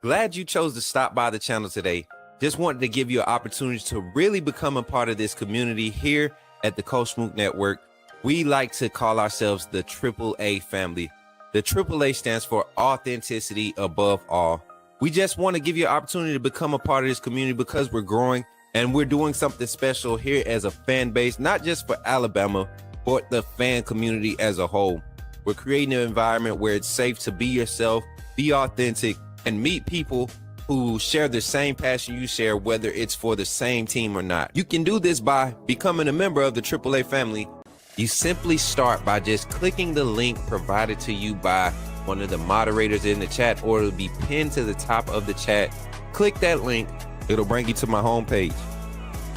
Glad you chose to stop by the channel today. Just wanted to give you an opportunity to really become a part of this community here at the Coach Smook Network. We like to call ourselves the AAA family. The AAA stands for authenticity above all. We just want to give you an opportunity to become a part of this community because we're growing and we're doing something special here as a fan base, not just for Alabama, but the fan community as a whole. We're creating an environment where it's safe to be yourself, be authentic, and meet people who share the same passion you share, whether it's for the same team or not. You can do this by becoming a member of the AAA family. You simply start by just clicking the link provided to you by one of the moderators in the chat, or it'll be pinned to the top of the chat. Click that link, it'll bring you to my homepage.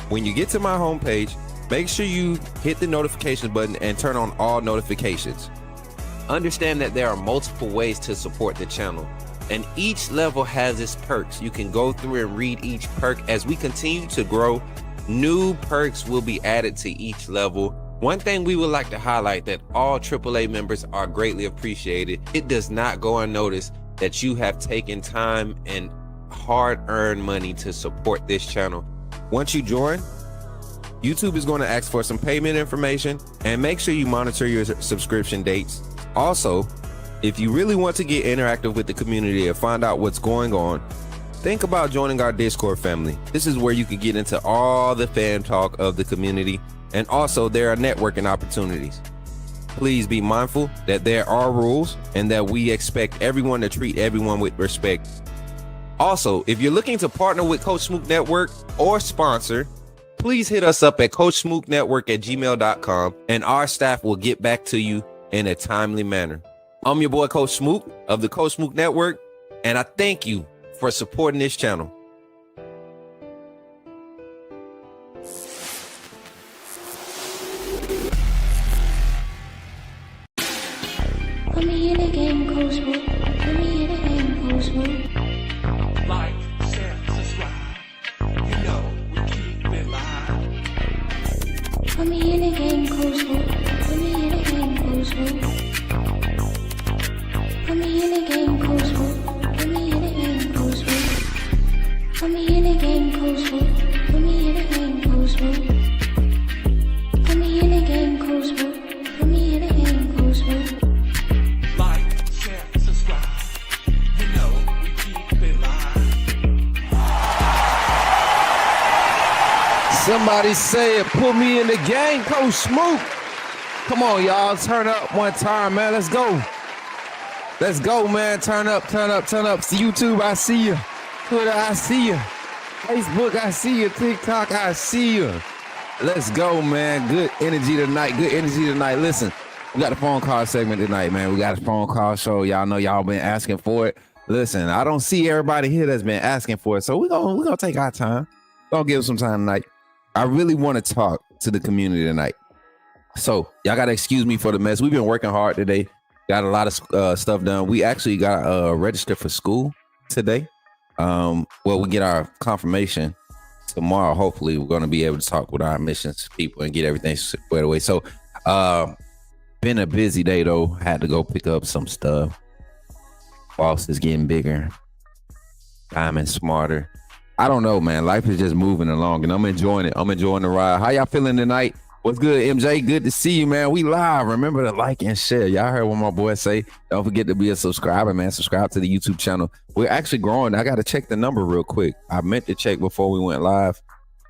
When you get to my homepage, make sure you hit the notification button and turn on all notifications. Understand that there are multiple ways to support the channel, and each level has its perks. You can go through and read each perk. As we continue to grow, new perks will be added to each level. One thing we would like to highlight that all AAA members are greatly appreciated. It does not go unnoticed that you have taken time and hard-earned money to support this channel. Once you join, YouTube is going to ask for some payment information, and make sure you monitor your subscription dates. Also, if you really want to get interactive with the community and find out what's going on, think about joining our Discord family. This is where you can get into all the fan talk of the community, and also there are networking opportunities. Please be mindful that there are rules and that we expect everyone to treat everyone with respect. Also, if you're looking to partner with Coach Smook Network or sponsor, please hit us up at coachsmooknetwork@gmail.com, and our staff will get back to you in a timely manner. I'm your boy, Coach Smook of the Coach Smook Network, and I thank you for supporting this channel. Put me in the game, Coach Smook. Put me in the game, Coach Smook. Like, share, subscribe. You know we keep it live. Put me in the game, Coach Smook. Put me in the game, Coach Smook. Put me in the game, Coach Smook. Put me in the game, Coach Smook. Put me in the game, Coach Smook. Put me in the game, Coach Smook. Put me in the game, Coach Smook. Put me in the game, Coach Smook. Like, share, subscribe. You know we keep it live. Somebody say it, put me in the game, Coach Smook. Come on, y'all, turn up one time, man. Let's go. Let's go, man. Turn up, turn up, turn up. YouTube, I see you. Twitter, I see you. Facebook, I see you. TikTok, I see you. Let's go, man. Good energy tonight. Good energy tonight. Listen, we got a phone call segment tonight, man. We got a phone call show. Y'all know y'all been asking for it. Listen, I don't see everybody here that's been asking for it, so we're gonna take our time. Gonna give some time tonight. I really want to talk to the community tonight. So y'all gotta excuse me for the mess. We've been working hard today. Got a lot of stuff done. We actually got registered for school today. Well, we get our confirmation tomorrow. Hopefully, we're going to be able to talk with our admissions people and get everything squared away. So, been a busy day though. Had to go pick up some stuff. Boss is getting bigger. Time and smarter. I don't know, man. Life is just moving along, and I'm enjoying it. I'm enjoying the ride. How y'all feeling tonight? What's good, MJ? Good to see you, man. We live. Remember to like and share. Y'all heard what my boy say. Don't forget to be a subscriber, man. Subscribe to the YouTube channel. We're actually growing. I got to check the number real quick. I meant to check before we went live,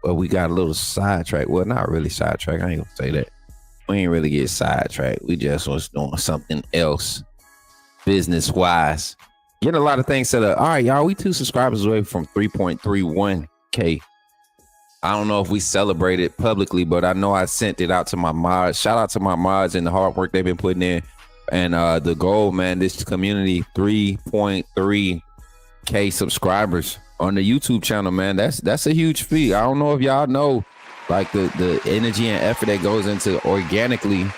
but we got a little sidetracked. Well, not really sidetracked. I ain't gonna say that. We ain't really get sidetracked. We just was doing something else business-wise. Getting a lot of things set up. All right, y'all. We 2 subscribers away from 3.31K. I don't know if we celebrated publicly, but I know I sent it out to my mods. Shout out to my mods and the hard work they've been putting in. And the goal, man, this community, 3.3K subscribers on the YouTube channel, man. That's a huge feat. I don't know if y'all know, like the energy and effort that goes into organically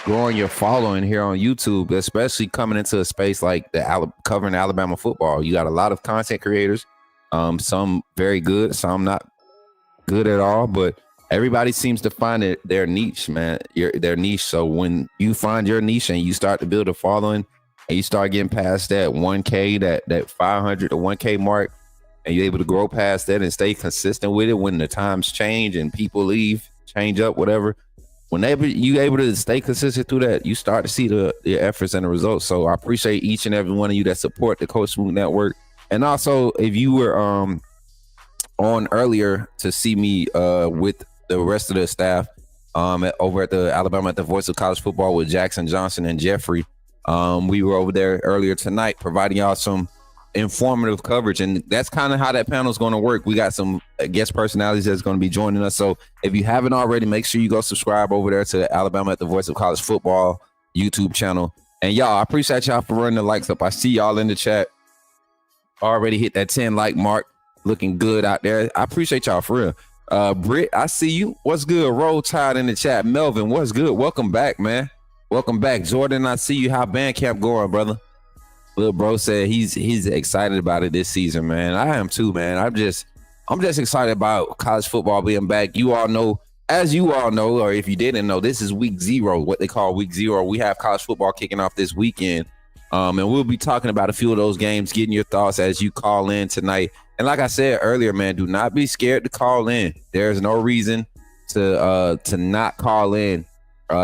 growing your following here on YouTube, especially coming into a space like covering Alabama football. You got a lot of content creators, some very good, some not good at all, but everybody seems to find their niche, man, their niche. So when you find your niche and you start to build a following and you start getting past that 1K, that 500 to 1K mark, and you're able to grow past that and stay consistent with it when the times change and people leave, change up, whatever. Whenever you able to stay consistent through that, you start to see the efforts and the results. So I appreciate each and every one of you that support the Coach Smook Network. And also, if you were on earlier to see me with the rest of the staff over at the Alabama at the Voice of College Football with Jackson Johnson and Jeffrey, we were over there earlier tonight providing y'all some informative coverage, and that's kind of how that panel is going to work. We got some guest personalities that's going to be joining us, so if you haven't already, make sure you go subscribe over there to Alabama at the Voice of College Football YouTube channel. And y'all, I appreciate y'all for running the likes up. I see y'all in the chat already hit that 10 like mark, looking good out there. I appreciate y'all for real. Britt, I see you. What's good? Roll Tide in the chat. Melvin, what's good? Welcome back, man. Welcome back. Jordan, I see you. How band camp going, brother? Little bro said he's excited about it this season, man. I am too, man. I'm just excited about college football being back. You all know, as you all know, or if you didn't know, this is week 0, what they call week 0. We have college football kicking off this weekend. And we'll be talking about a few of those games, getting your thoughts as you call in tonight. And like I said earlier, man, do not be scared to call in. There's no reason to not call in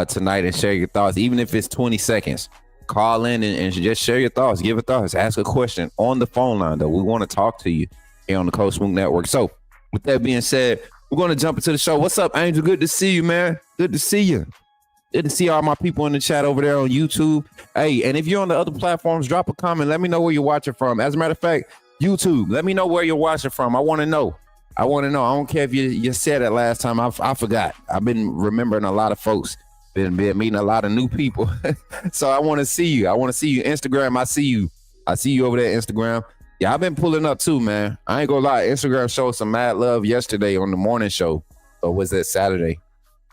tonight and share your thoughts, even if it's 20 seconds. Call in and just share your thoughts. Give a thoughts. Ask a question on the phone line, though. We want to talk to you here on the Coach Smook Network. So with that being said, we're going to jump into the show. What's up, Angel? Good to see you, man. Good to see you. Good to see all my people in the chat over there on YouTube. Hey, and if you're on the other platforms, drop a comment. Let me know where you're watching from. As a matter of fact, YouTube, let me know where you're watching from. I want to know. I don't care if you said it last time. I forgot. I've been remembering a lot of folks. Been meeting a lot of new people. So I want to see you. Instagram, I see you over there, Instagram. Yeah, I've been pulling up too, man. I ain't gonna lie. Instagram showed some mad love yesterday on the morning show. Or was that Saturday?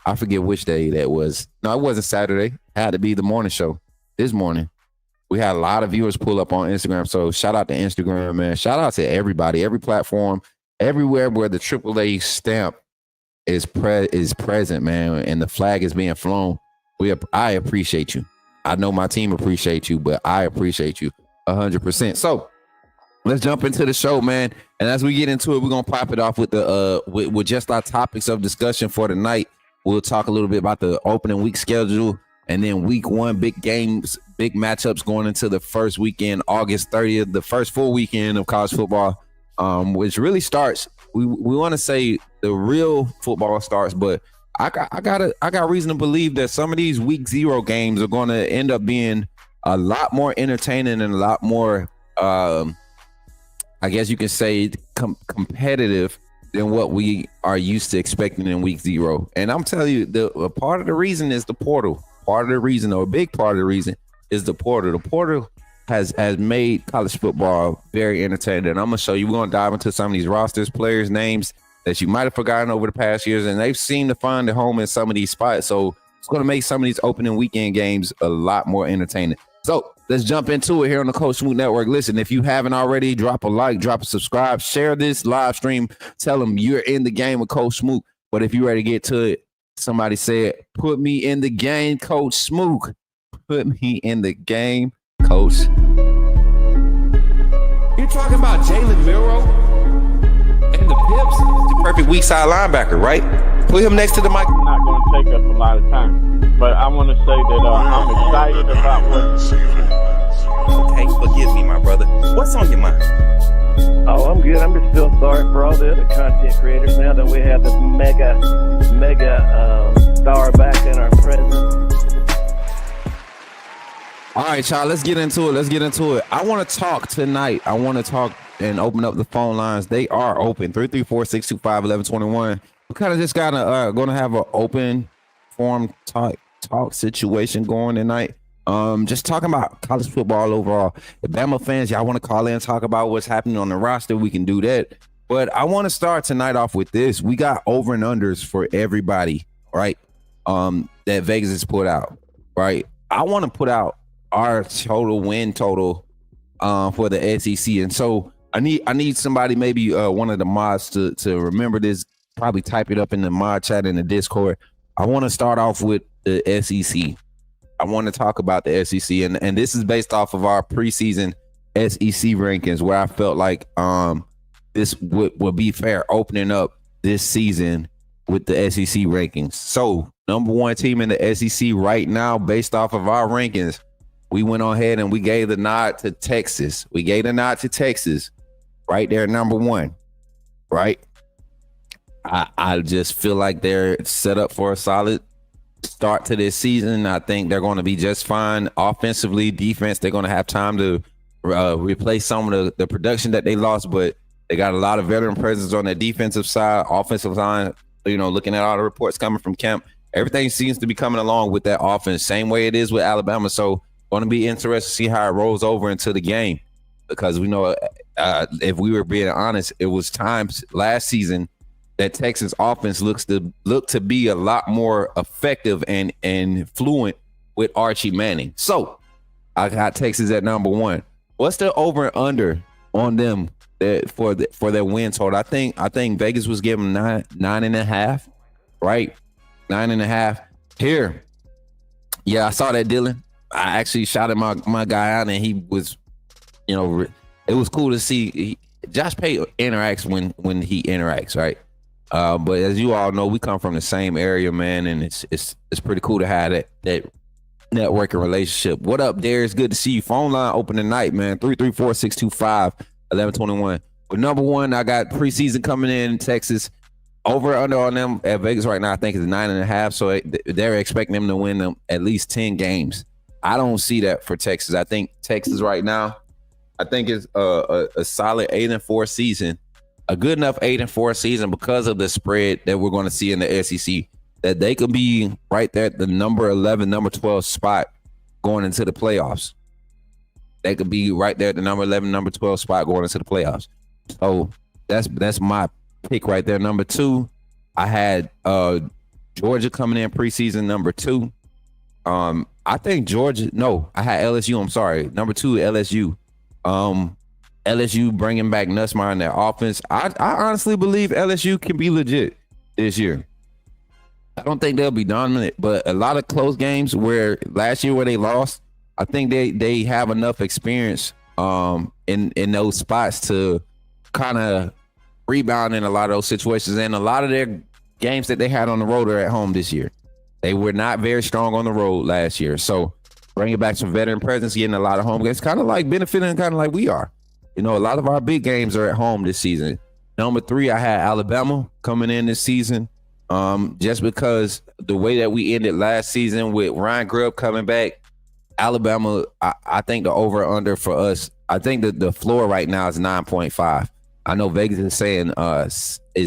I forget which day that was. No, it wasn't Saturday. It had to be the morning show. This morning, we had a lot of viewers pull up on Instagram. So shout out to Instagram, man. Shout out to everybody, every platform, everywhere where the AAA stamp is present, man, and the flag is being flown. I appreciate you. I know my team appreciates you, but I appreciate you 100%. So let's jump into the show, man. And as we get into it, we're gonna pop it off with the with just our topics of discussion for tonight. We'll talk a little bit about the opening week schedule, and then week 1, big games, big matchups going into the first weekend, August 30th, the first full weekend of college football, which really starts. We want to say the real football starts, but I got reason to believe that some of these week 0 games are going to end up being a lot more entertaining and a lot more, I guess you can say, competitive than what we are used to expecting in week 0. And I'm telling you, a part of the reason is the portal. Part of the reason, or a big part of the reason, is the portal. The portal has made college football very entertaining. And I'm going to show you, we're going to dive into some of these rosters, players, names that you might have forgotten over the past years, and they've seemed to find a home in some of these spots. So it's going to make some of these opening weekend games a lot more entertaining. So let's jump into it here on the Coach Smook Network. Listen, if you haven't already, drop a like, drop a subscribe, share this live stream, tell them you're in the game with Coach Smook. But if you're ready to get to it, somebody said, put me in the game, Coach Smook. Put me in the game, Coach. You're talking about Jalen Milroe and the Pips, the perfect weak side linebacker, right? Put him next to the mic. Not going to take us a lot of time, but I want to say that I'm excited about what. Okay, forgive me, my brother. What's on your mind? Oh, I'm good. I'm just still sorry for all the other content creators now that we have this mega star back in our presence. All right, y'all, let's get into it. I want to talk tonight. I want to talk and open up the phone lines. They are open, 334-625-1121. We kind of just gonna have an open forum talk situation going tonight. Just talking about college football overall. If Bama fans, y'all want to call in and talk about what's happening on the roster, we can do that. But I want to start tonight off with this. We got over and unders for everybody, right? That Vegas has put out, right? I want to put out our win total for the SEC. And so I need somebody, maybe one of the mods to remember this, probably type it up in the mod chat in the Discord. I want to start off with the SEC. I want to talk about the SEC, and this is based off of our preseason SEC rankings, where I felt like this would be fair opening up this season with the SEC rankings. So, number one team in the SEC right now, based off of our rankings, we went on ahead and we gave the nod to Texas. We gave the nod to Texas right there, number one, right? I just feel like they're set up for a solid start to this season. I think they're going to be just fine offensively. Defense, they're going to have time to replace some of the production that they lost, but they got a lot of veteran presence on their defensive side. Offensive line, looking at all the reports coming from camp, everything seems to be coming along with that offense, same way it is with Alabama. So going to be interesting to see how it rolls over into the game, because we know if we were being honest, it was times last season that Texas offense look to be a lot more effective and fluent with Archie Manning. So I got Texas at number one. What's the over and under on them for their win total? I think Vegas was giving 9.5, right? 9.5 here. Yeah, I saw that, Dylan. I actually shouted my guy out, and he was, it was cool to see. Josh Pate interacts when he interacts, right? But as you all know, we come from the same area, man, and it's pretty cool to have that networking relationship. What up, Darius? Good to see you. Phone line open tonight, man. 334-625-1121. But number one, I got preseason coming in Texas. Over under on them at Vegas right now, I think is 9.5. So they're expecting them to win them at least 10 games. I don't see that for Texas. I think Texas right now, I think it's a solid 8-4 season. A good enough 8-4 season because of the spread that we're going to see in the SEC, that they could be right there at the number 11, number 12 spot going into the playoffs. They could be right there at the number 11, number 12 spot going into the playoffs. So that's my pick right there. Number two, I had Georgia coming in preseason, number two. I think Georgia, no, I had LSU. I'm sorry. Number two, LSU. LSU bringing back Nussmeier in their offense. I honestly believe LSU can be legit this year. I don't think they'll be dominant, but a lot of close games where last year where they lost, I think they have enough experience in those spots to kind of rebound in a lot of those situations. And a lot of their games that they had on the road are at home this year. They were not very strong on the road last year. So bringing back some veteran presence, getting a lot of home games, kind of like benefiting kind of like we are. A lot of our big games are at home this season. Number three, I had Alabama coming in this season. Just because the way that we ended last season with Ryan Grubb coming back, Alabama, I think the over-under for us, I think that the floor right now is 9.5. I know Vegas is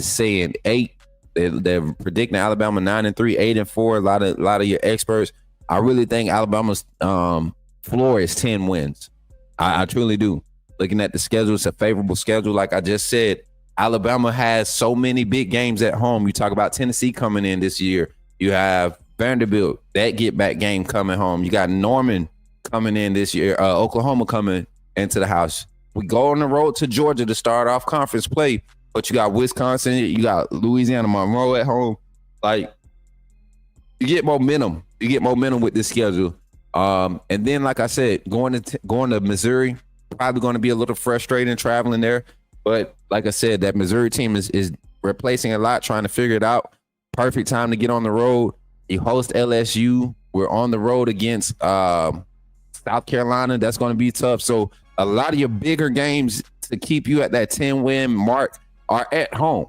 saying 8. They're predicting Alabama 9-3, 8-4. A lot of your experts. I really think Alabama's floor is 10 wins. I truly do. Looking at the schedule, it's a favorable schedule. Like I just said, Alabama has so many big games at home. You talk about Tennessee coming in this year. You have Vanderbilt, that get back game coming home. You got Norman coming in this year. Oklahoma coming into the house. We go on the road to Georgia to start off conference play, but you got Wisconsin, you got Louisiana Monroe at home. Like, you get momentum. You get momentum with this schedule. And then, like I said, going to Missouri, probably going to be a little frustrating traveling there. But like I said, that Missouri team is replacing a lot, trying to figure it out. Perfect time to get on the road. You host LSU. We're on the road against South Carolina. That's going to be tough. So a lot of your bigger games to keep you at that 10-win mark are at home.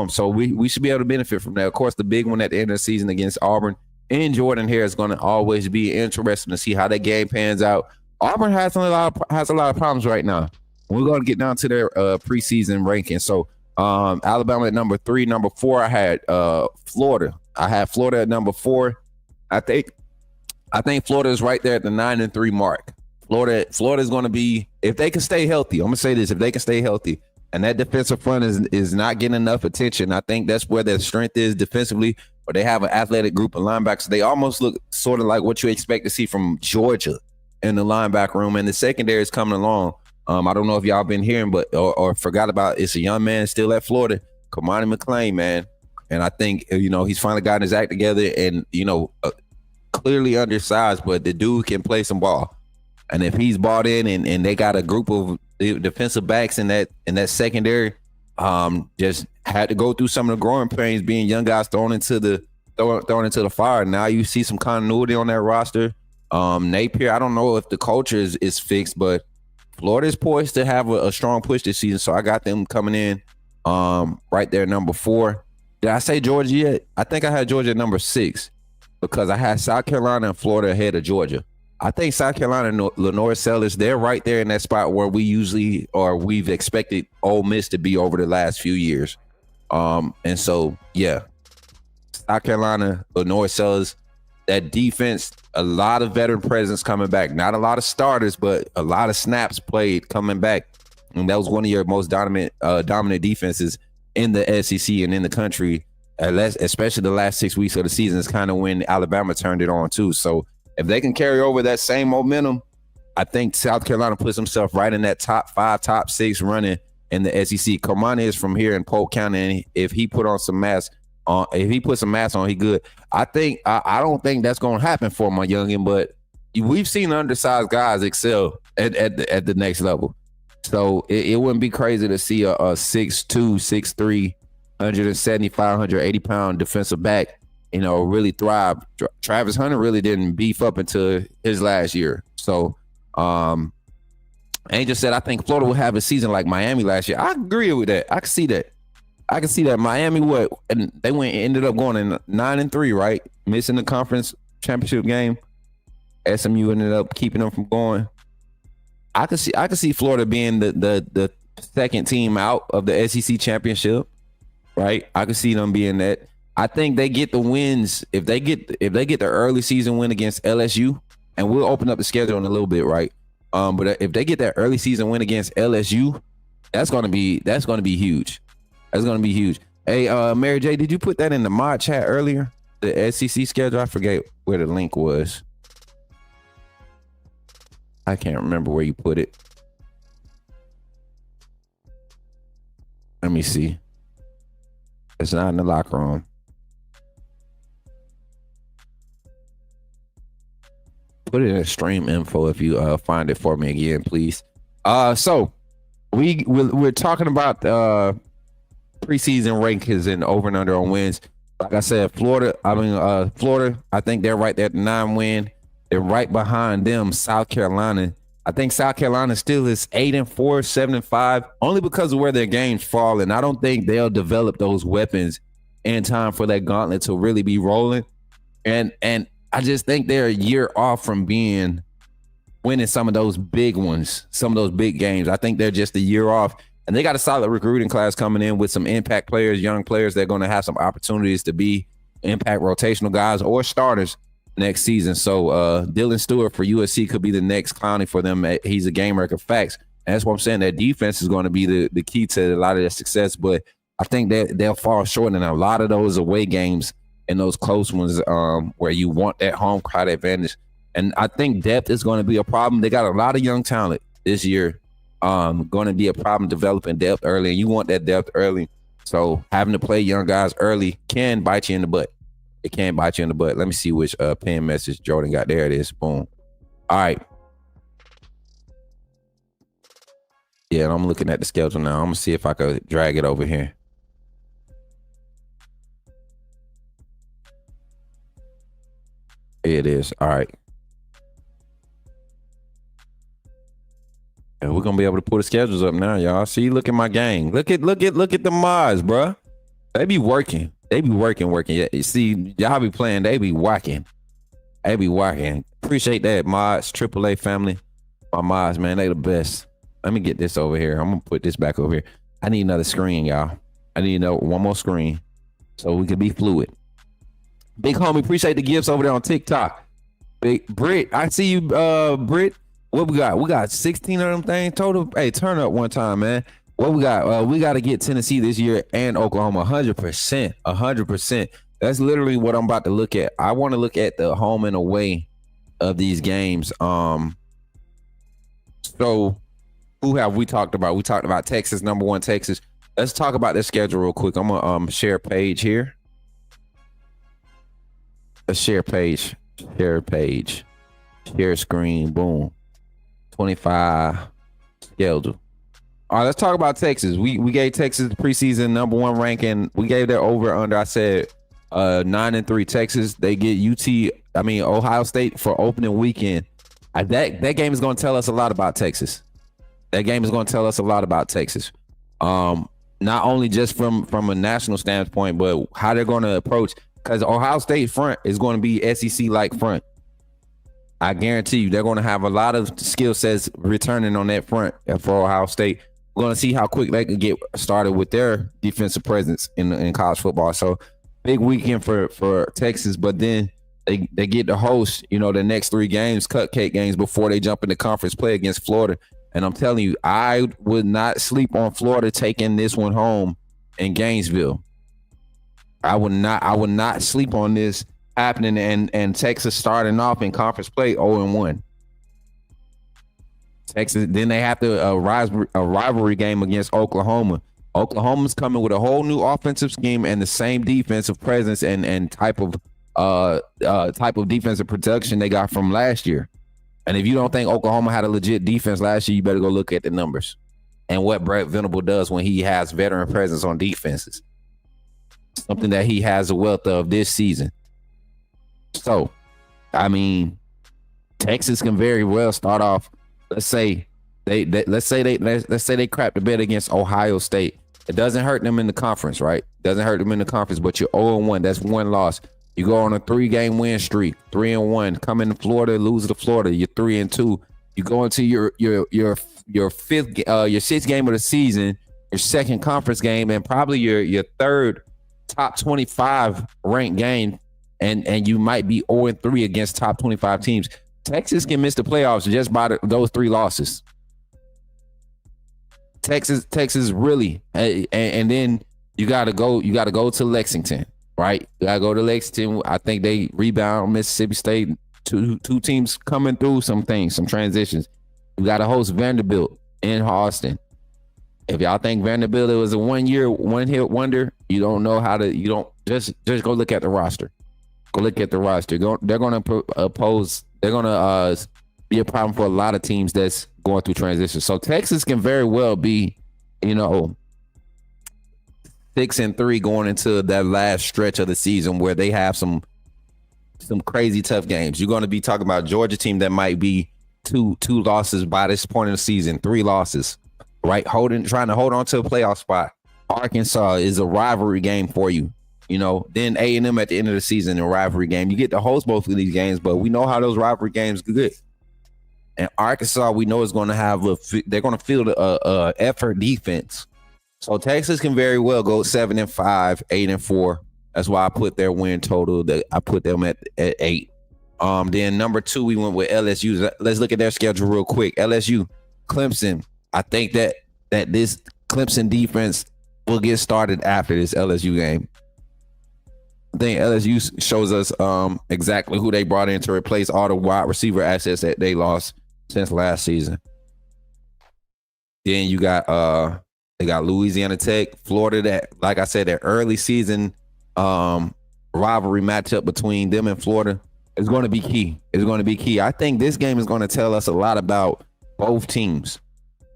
So we should be able to benefit from that. Of course, the big one at the end of the season against Auburn and Jordan Hare is going to always be interesting to see how that game pans out. Auburn has a lot of problems right now. We're going to get down to their preseason ranking. So Alabama at number 3. Number 4, I had Florida. I had Florida at number 4. I think Florida is right there at the 9-3 mark. Florida is going to be, if they can stay healthy, I'm going to say this, if they can stay healthy, and that defensive front is not getting enough attention. I think that's where their strength is defensively, but they have an athletic group of linebackers. They almost look sort of like what you expect to see from Georgia in the linebacker room, and the secondary is coming along. I don't know if y'all been hearing, but or forgot about, it's a young man still at Florida, Kamani McLean, man. And I think, he's finally gotten his act together, and, clearly undersized, but the dude can play some ball. And if he's bought in and they got a group of defensive backs in that secondary, just had to go through some of the growing pains being young guys thrown into the fire. Now you see some continuity on that roster. Napier, I don't know if the culture is fixed, but Florida is poised to have a strong push this season. So I got them coming in right there, number 4. Did I say Georgia yet? I think I had Georgia at number 6 because I had South Carolina and Florida ahead of Georgia. I think South Carolina and Lenore Sellers, they're right there in that spot where we've expected Ole Miss to be over the last few years. And so, yeah, South Carolina, Lenore Sellers, that defense, a lot of veteran presence coming back. Not a lot of starters, but a lot of snaps played coming back. And that was one of your most dominant defenses in the SEC and in the country, especially the last 6 weeks of the season is kind of when Alabama turned it on too. So if they can carry over that same momentum, I think South Carolina puts himself right in that top 5, top 6 running in the SEC. Comani is from here in Polk County, and if he put on some mass if he puts some mass on, he good. I don't think that's going to happen for my youngin, but we've seen undersized guys excel at the next level. So it wouldn't be crazy to see a 6'2", 6'3", 175, 180 pound defensive back, really thrive. Travis Hunter really didn't beef up until his last year. So Angel said, I think Florida will have a season like Miami last year. I agree with that. I can see that. Miami, and they ended up going in 9-3, right? Missing the conference championship game. SMU ended up keeping them from going. I could see Florida being the second team out of the SEC championship, right? I could see them being that. I think they get the wins if they get the early season win against LSU, and we'll open up the schedule in a little bit, right? But if they get that early season win against LSU, that's gonna be huge. That's gonna be huge. Hey, Mary J, did you put that in the mod chat earlier? The SEC schedule? I forget where the link was. I can't remember where you put it. Let me see. It's not in the locker room. Put it in stream info if you find it for me again, please. So we're talking about preseason rankings and over and under on wins. Like I said, Florida, I think they're right there at the 9-win. They're right behind them, South Carolina. I think South Carolina still is 8-4, 7-5, only because of where their games fall. And I don't think they'll develop those weapons in time for that gauntlet to really be rolling. And I just think they're a year off from winning some of those big ones, some of those big games. I think they're just a year off. And they got a solid recruiting class coming in with some impact players, young players. They're going to have some opportunities to be impact rotational guys or starters next season. So Dylan Stewart for USC could be the next Clowney for them. He's a game record facts. And that's what I'm saying. That defense is going to be the key to a lot of their success. But I think that they'll fall short in a lot of those away games and those close ones where you want that home crowd advantage. And I think depth is going to be a problem. They got a lot of young talent this year. Going to be a problem developing depth early, and you want that depth early. So having to play young guys early can bite you in the butt. It can bite you in the butt. Let me see which pin message Jordan got. There it is. Boom. All right. Yeah, and I'm looking at the schedule now. I'm going to see if I could drag it over here. Here it is. All right. And we're going to be able to pull the schedules up now, y'all. See, look at my gang. Look at the mods, bruh. They be working. Yeah, you see, y'all be playing. They be whacking. Appreciate that, mods, AAA family. My mods, man, they the best. Let me get this over here. I'm gonna put this back over here. I need another screen, y'all. I need one more screen so we can be fluid. Big homie, appreciate the gifts over there on TikTok. Big Brit, I see you, Brit. What we got? We got 16 of them things total. Hey, turn up one time, man. What we got? We got to get Tennessee this year and Oklahoma 100%. That's literally what I'm about to look at. I want to look at the home and away of these games. So who have we talked about? We talked about Texas, number 1 Texas. Let's talk about their schedule real quick. I'm gonna share a page here. Let's share a page. Share page. Share screen. Boom. 25 schedule. All right, let's talk about Texas. We gave Texas the preseason number 1 ranking. We gave their over under. I said 9-3. Texas. They get Ohio State for opening weekend. That game is going to tell us a lot about Texas. That game is going to tell us a lot about Texas. Not only just from a national standpoint, but how they're going to approach. Because Ohio State front is going to be SEC-like front. I guarantee you they're going to have a lot of skill sets returning on that front for Ohio State. We're going to see how quick they can get started with their defensive presence in college football. So big weekend for Texas, but then they get to host, the next 3 games, cupcake games, before they jump into conference play against Florida. And I'm telling you, I would not sleep on Florida taking this one home in Gainesville. I would not sleep on this happening and Texas starting off in conference play 0-1. Texas, then they have to a rivalry game against Oklahoma. Oklahoma's coming with a whole new offensive scheme and the same defensive presence and type of defensive production they got from last year. And if you don't think Oklahoma had a legit defense last year, you better go look at the numbers and what Brett Venable does when he has veteran presence on defenses. Something that he has a wealth of this season. So, Texas can very well start off. Let's say they crap the bed against Ohio State. It doesn't hurt them in the conference, right? Doesn't hurt them in the conference, but you're 0-1. That's 1 loss. You go on a 3-game win streak, 3-1. Come into Florida, lose to Florida. You're 3-2. You go into your 6th game of the season, your 2nd conference game, and probably your 3rd top 25 ranked game, and you might be 0-3 against top 25 teams. Texas can miss the playoffs just by those 3 losses. Texas really, and then you gotta go to Lexington, right? You gotta go to Lexington. I think they rebound Mississippi State. Two teams coming through some things, some transitions. You gotta host Vanderbilt in Austin. If y'all think Vanderbilt was a 1-hit wonder, you don't know how to. You don't just go look at the roster. Go look at the roster. They're gonna oppose. They're gonna be a problem for a lot of teams that's going through transition. So Texas can very well be, 6-3 going into that last stretch of the season where they have some crazy tough games. You're going to be talking about Georgia team that might be two losses by this point in the season, 3 losses, right? Trying to hold on to a playoff spot. Arkansas is a rivalry game for you. Then A&M at the end of the season, a rivalry game. You get to host both of these games, but we know how those rivalry games good. And Arkansas, we know is going to have they're going to field a effort defense. So Texas can very well go 7-5, 8-4. That's why I put their win total. I put them at 8. Then number 2, we went with LSU. Let's look at their schedule real quick. LSU, Clemson. I think that this Clemson defense will get started after this LSU game. I think LSU shows us exactly who they brought in to replace all the wide receiver assets that they lost since last season. Then you got they got Louisiana Tech, Florida. That, like I said, that early season rivalry matchup between them and Florida is going to be key. It's going to be key. I think this game is going to tell us a lot about both teams.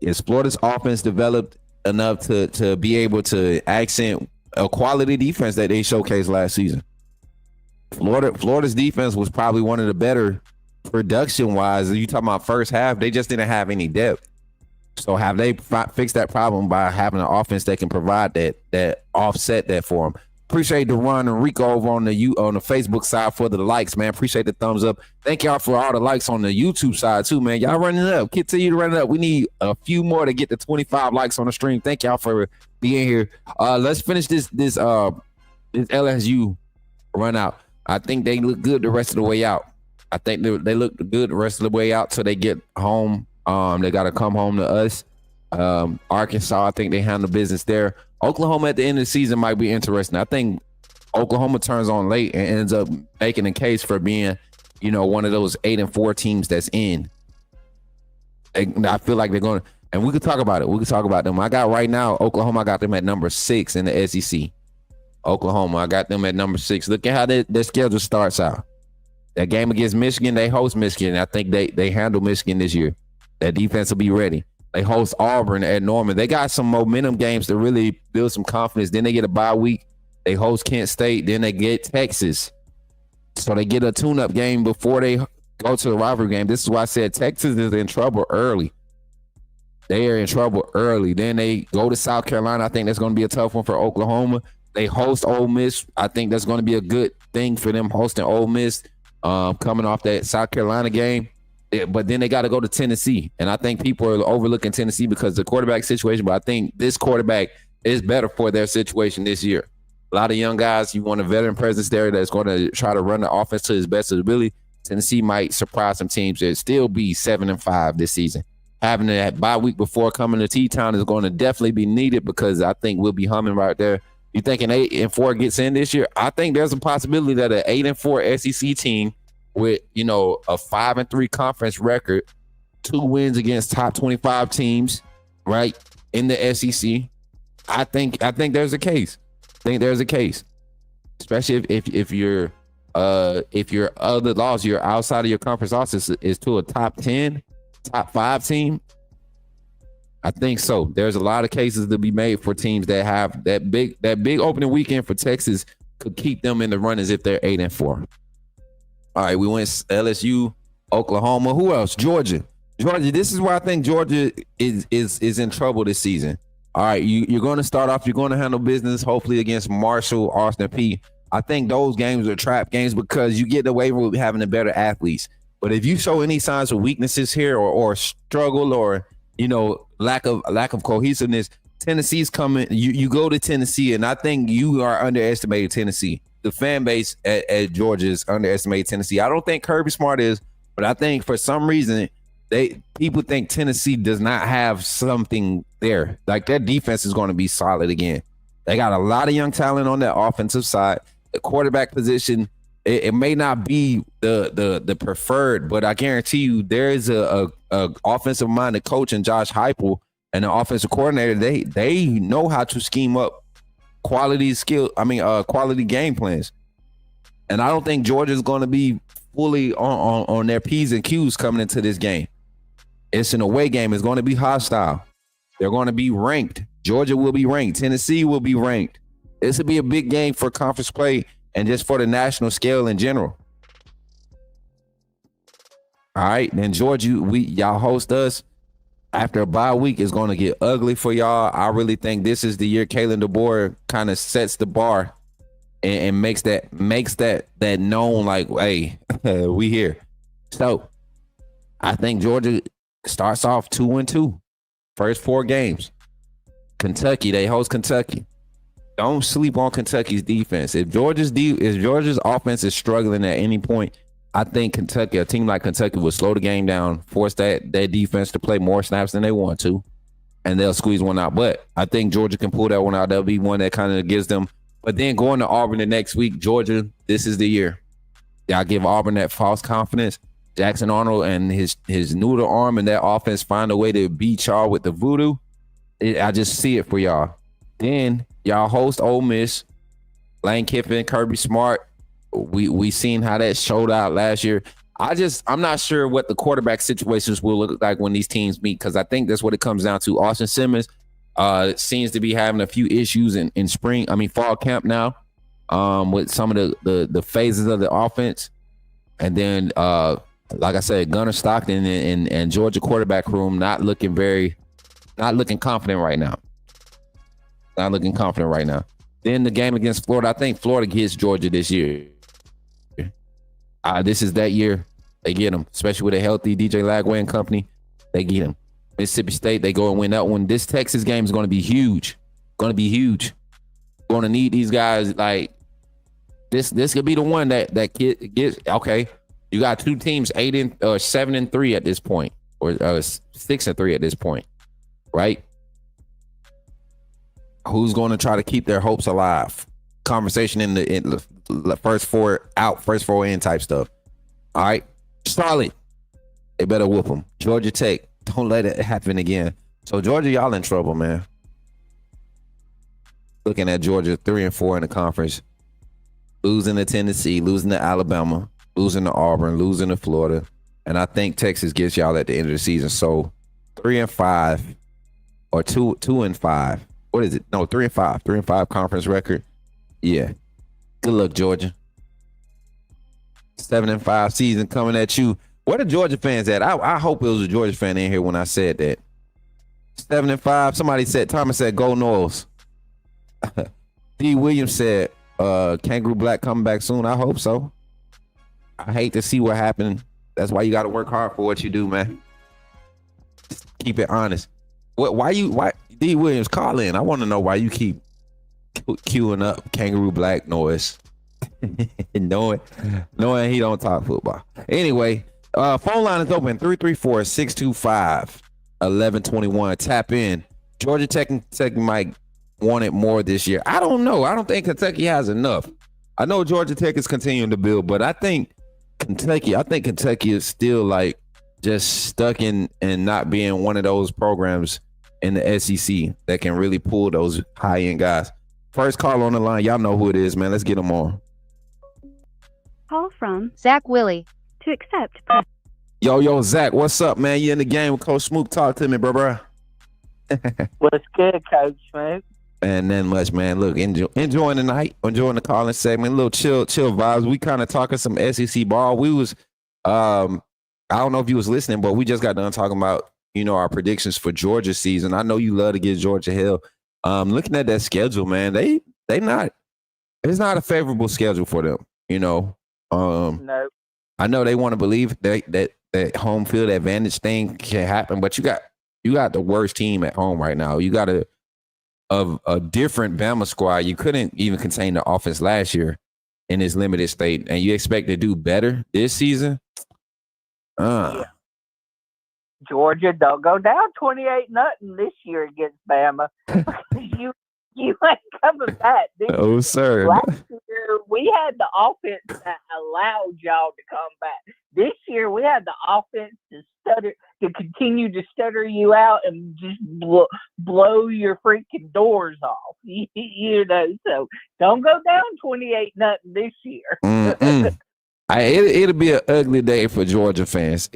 Is Florida's offense developed enough to be able to accent a quality defense that they showcased last season? Florida's defense was probably one of the better production-wise. You talking about first half, they just didn't have any depth. So have they fixed that problem by having an offense that can provide that offset that for them? Appreciate the run and Rico over on the Facebook side for the likes, man. Appreciate the thumbs up. Thank y'all for all the likes on the YouTube side too, man. Y'all running it up. Continue to run it up. We need a few more to get to 25 likes on the stream. Thank y'all for being here. Let's finish this LSU run out. I think they look good the rest of the way out. I think they look good the rest of the way out till they get home. They got to come home to us. Arkansas, I think they handle business there. Oklahoma at the end of the season might be interesting. I think Oklahoma turns on late and ends up making a case for being, one of those 8-4 teams that's in. I feel like they're going to, and we could talk about it. We could talk about them. I got right now, Oklahoma, I got them at number 6 in the SEC. Oklahoma, I got them at number 6. Look at how their schedule starts out. That game against Michigan, they host Michigan. I think they handle Michigan this year. That defense will be ready. They host Auburn at Norman. They got some momentum games to really build some confidence. Then they get a bye week. They host Kent State. Then they get Texas. So they get a tune-up game before they go to the rivalry game. This is why I said Texas is in trouble early. They are in trouble early. Then they go to South Carolina. I think that's going to be a tough one for Oklahoma. They host Ole Miss. I think that's going to be a good thing for them hosting Ole Miss coming off that South Carolina game. But then they got to go to Tennessee. And I think people are overlooking Tennessee because of the quarterback situation. But I think this quarterback is better for their situation this year. A lot of young guys, you want a veteran presence there that's going to try to run the offense to his best ability. Tennessee might surprise some teams that still be 7-5 this season. Having that bye week before coming to T-Town is going to definitely be needed because I think we'll be humming right there. You think an 8-4 gets in this year? I think there's a possibility that an 8-4 SEC team with, a 5-3 conference record, 2 wins against top 25 teams, right, in the SEC. I think there's a case. Especially if your other loss, you're outside of your conference losses is to a top 10, top 5 team. I think so. There's a lot of cases to be made for teams that have that big opening weekend for Texas could keep them in the run as if they're 8-4. All right, we went LSU, Oklahoma. Who else? Georgia. This is where I think Georgia is in trouble this season. All right, you're going to start off. You're going to handle business, hopefully against Marshall, Austin Peay. I think those games are trap games because you get away with having the better athletes. But if you show any signs of weaknesses here or struggle or lack of cohesiveness, Tennessee's coming. You go to Tennessee, and I think you are underestimating Tennessee. The fan base at Georgia is underestimating Tennessee. I don't think Kirby Smart is, but I think for some reason people think Tennessee does not have something there. Like their defense is going to be solid again. They got a lot of young talent on that offensive side. The quarterback position, it may not be the preferred, but I guarantee you there is a offensive minded coach in Josh Heupel and the offensive coordinator. They know how to scheme up quality game plans. And I don't think Georgia's going to be fully on their P's and Q's coming into this game. It's an away game. It's going to be hostile. They're going to be ranked. Georgia will be ranked. Tennessee will be ranked. This will be a big game for conference play and just for the national scale in general. All right, then Georgia, y'all host us. After a bye week, it's going to get ugly for y'all. I really think this is the year Kalen DeBoer kind of sets the bar and makes that known. Like, hey, we here. So I think Georgia starts off 2-2, first 4 games. Kentucky, they host Kentucky. Don't sleep on Kentucky's defense. If Georgia's offense is struggling at any point, I think Kentucky, a team like Kentucky, will slow the game down, force that defense to play more snaps than they want to, and they'll squeeze one out. But I think Georgia can pull that one out. That'll be one that kind of gives them. But then going to Auburn the next week, Georgia, this is the year. Y'all give Auburn that false confidence. Jackson Arnold and his noodle arm and that offense find a way to beat y'all with the voodoo. I just see it for y'all. Then y'all host Ole Miss, Lane Kiffin, Kirby Smart. We seen how that showed out last year. I'm not sure what the quarterback situations will look like when these teams meet, because I think that's what it comes down to. Austin Simmons seems to be having a few issues in fall camp now with some of the phases of the offense. And then, like I said, Gunnar Stockton and Georgia quarterback room not looking confident right now. Then the game against Florida, I think Florida gets Georgia this year. This is that year. They get them, especially with a healthy DJ Lagway and company. They get them. Mississippi State, they go and win that one. This Texas game is going to be huge. Going to need these guys. Like this could be the one that gets. Okay, you got 2 teams 7-3 at this point, or 6-3 at this point, right? Who's going to try to keep their hopes alive? Conversation in the first 4 out, first 4 in type stuff. All right, Charlotte, they better whoop them. Georgia Tech, don't let it happen again. So Georgia, y'all in trouble, man. Looking at Georgia 3-4 in the conference, losing to Tennessee, losing to Alabama. losing to Auburn, losing to Florida, and I think Texas gets y'all at the end of the season. So 3-5 or 2-5. What is it? No, 3-5. 3-5 conference record. Yeah. Good luck, Georgia. 7-5 season coming at you. Where the Georgia fans at? I hope it was a Georgia fan in here when I said that. 7-5. Somebody said, Thomas said, go Noles. D. Williams said, Kangaroo Black coming back soon. I hope so. I hate to see what happened. That's why you got to work hard for what you do, man. Keep it honest. Why D. Williams, call in. I want to know why you keep queuing up Kangaroo Black noise. knowing he don't talk football. Anyway, phone line is open 334-625-1121. Tap in. Georgia Tech might want it more this year. I don't know. I don't think Kentucky has enough. I know Georgia Tech is continuing to build, but I think Kentucky is still like just stuck in and not being one of those programs in the SEC that can really pull those high-end guys. First call on the line. Y'all know who it is, man. Let's get them on. Call from Zach Willie. To accept, press. Yo, Zach, what's up, man? You in the game with Coach Smook? Talk to me, bro. What's good, Coach Smook? And then much, man. Look, enjoying the night, enjoying the calling segment, a little chill vibes. We kind of talking some SEC ball. We was, I don't know if you was listening, but we just got done talking about, our predictions for Georgia season. I know you love to give Georgia hell. Looking at that schedule, man, it's not a favorable schedule for them. No. I know they want to believe that home field advantage thing can happen, but you got the worst team at home right now. You got a different Bama squad. You couldn't even contain the offense last year in this limited state, and you expect to do better this season? Yeah. Georgia don't go down 28-0 this year against Bama. you ain't coming back. Oh, sir. Last year we had the offense that allowed y'all to come back. This year we had the offense to continue to stutter you out and just blow your freaking doors off. So don't go down 28-0 this year. It'll be an ugly day for Georgia fans.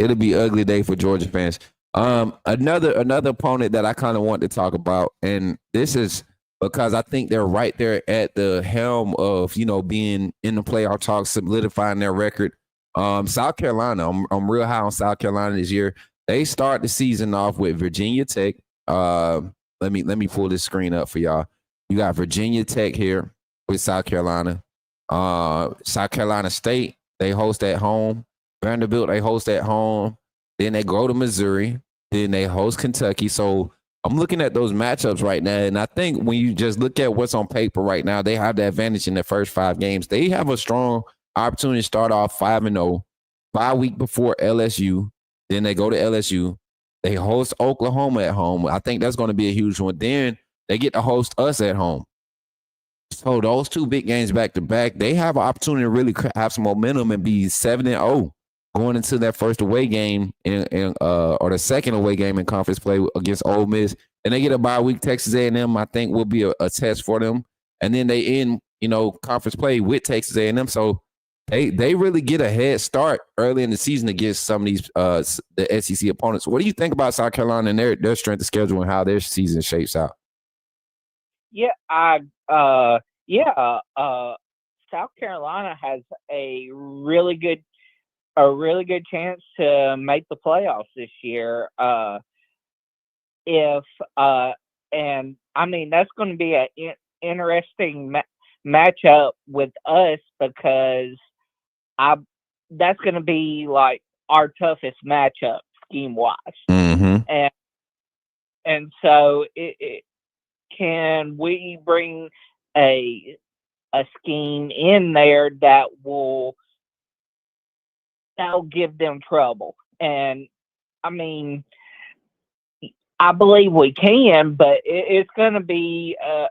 Another opponent that I kind of want to talk about, and this is because I think they're right there at the helm of, being in the playoff talks, solidifying their record. South Carolina, I'm real high on South Carolina this year. They start the season off with Virginia Tech. Let me pull this screen up for y'all. You got Virginia Tech here with South Carolina. South Carolina State, they host at home. Vanderbilt, they host at home. Then they go to Missouri. Then they host Kentucky. So I'm looking at those matchups right now, and I think when you just look at what's on paper right now, they have the advantage in their first 5 games. They have a strong opportunity to start off 5-0, 5 weeks before LSU. Then they go to LSU. They host Oklahoma at home. I think that's going to be a huge one. Then they get to host us at home. So those 2 big games back to back, they have an opportunity to really have some momentum and be 7-0 going into that first away game or the second away game in conference play against Ole Miss. And they get a bye week. Texas A&M, I think, will be a test for them. And then they end, conference play with Texas A&M. So they really get a head start early in the season against some of these the SEC opponents. What do you think about South Carolina and their strength of schedule and how their season shapes out? South Carolina has a really good chance to make the playoffs this year. And I mean, that's going to be an interesting matchup with us because that's going to be like our toughest matchup scheme wise. Mm-hmm. And so can we bring a scheme in there that'll give them trouble? And I mean, I believe we can, but it's going to be a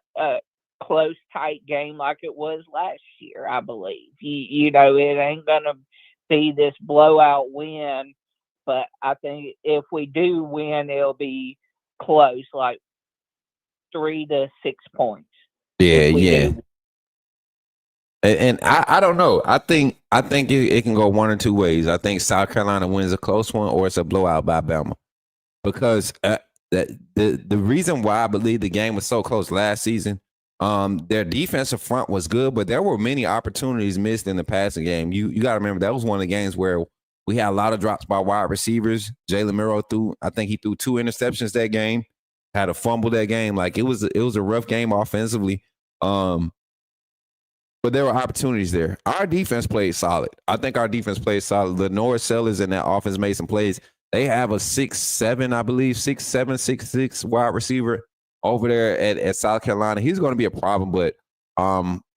close, tight game like it was last year, I believe. It ain't going to be this blowout win, but I think if we do win, it'll be close, like 3 to 6 points. Yeah. And I don't know. I think it can go one or two ways. I think South Carolina wins a close one, or it's a blowout by Bama. Because the reason why I believe the game was so close last season, their defensive front was good, but there were many opportunities missed in the passing game. You got to remember that was one of the games where we had a lot of drops by wide receivers. Jalen Miro he threw 2 interceptions that game, had a fumble that game. Like it was a rough game offensively. But there were opportunities there. Our defense played solid. I think our defense played solid. Lenore Sellers in that offense made some plays. They have a 6'7", I believe, 6'7", 6'6" wide receiver over there at South Carolina. He's going to be a problem, but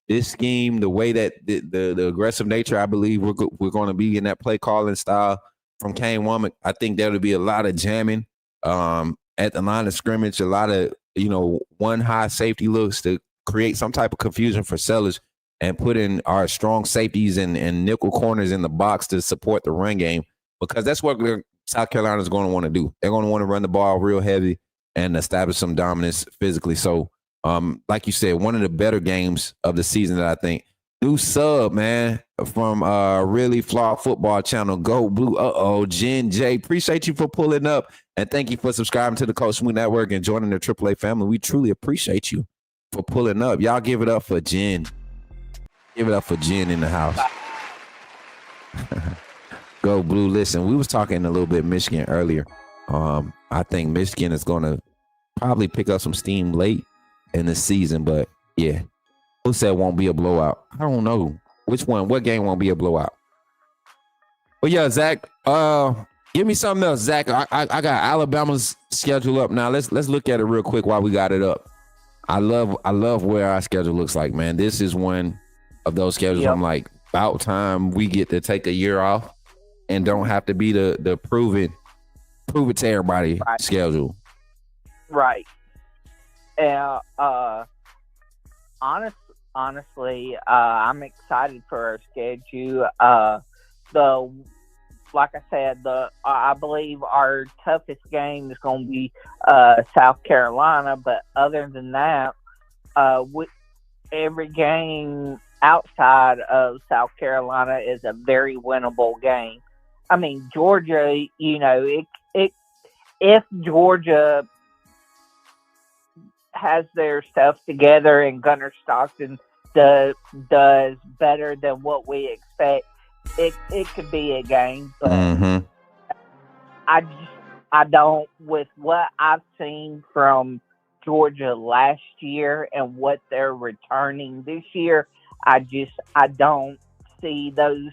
this scheme, the way that the aggressive nature, I believe we're going to be in that play calling style from Kane Womack. I think there will be a lot of jamming at the line of scrimmage, a lot of one high safety looks to create some type of confusion for Sellers and put in our strong safeties and nickel corners in the box to support the run game, because that's what South Carolina is going to want to do. They're going to want to run the ball real heavy and establish some dominance physically. So, like you said, one of the better games of the season that I think. New sub, man, from Really Flawed Football Channel, Go Blue. Jen J. Appreciate you for pulling up, and thank you for subscribing to the Coach Smook Network and joining the AAA family. We truly appreciate you for pulling up. Y'all give it up for Jen. Give it up for Jen in the house. Go Blue. Listen, we was talking a little bit Michigan earlier. I think Michigan is going to probably pick up some steam late in the season, but yeah. Who said won't be a blowout? I don't know. Which one? What game won't be a blowout? Well, yeah, Zach, give me something else, Zach. I got Alabama's schedule up now. Let's look at it real quick while we got it up. I love where our schedule looks like, man. This is one of those schedules. I'm like, about time we get to take a year off and don't have to be the prove it to everybody schedule. Right. Honestly, I'm excited for our schedule. Like I said, I believe our toughest game is going to be South Carolina. But other than that, every game outside of South Carolina is a very winnable game. I mean, Georgia, if Georgia has their stuff together and Gunnar Stockton does better than what we expect, it could be a game. But I don't, with what I've seen from Georgia last year and what they're returning this year, I don't see those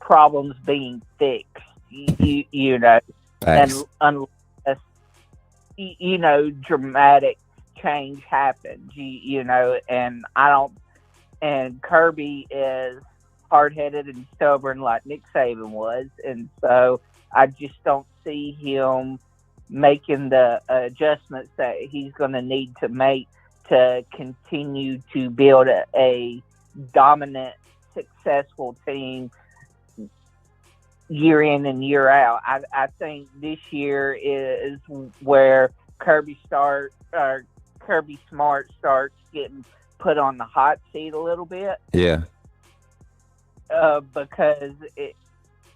problems being fixed. And unless dramatic change happens, and I don't. And Kirby is hard-headed and stubborn like Nick Saban was, and so I just don't see him making the adjustments that he's going to need to make to continue to build a dominant, successful team year in and year out. I think this year is where Kirby Smart starts getting put on the hot seat a little bit. Yeah. Because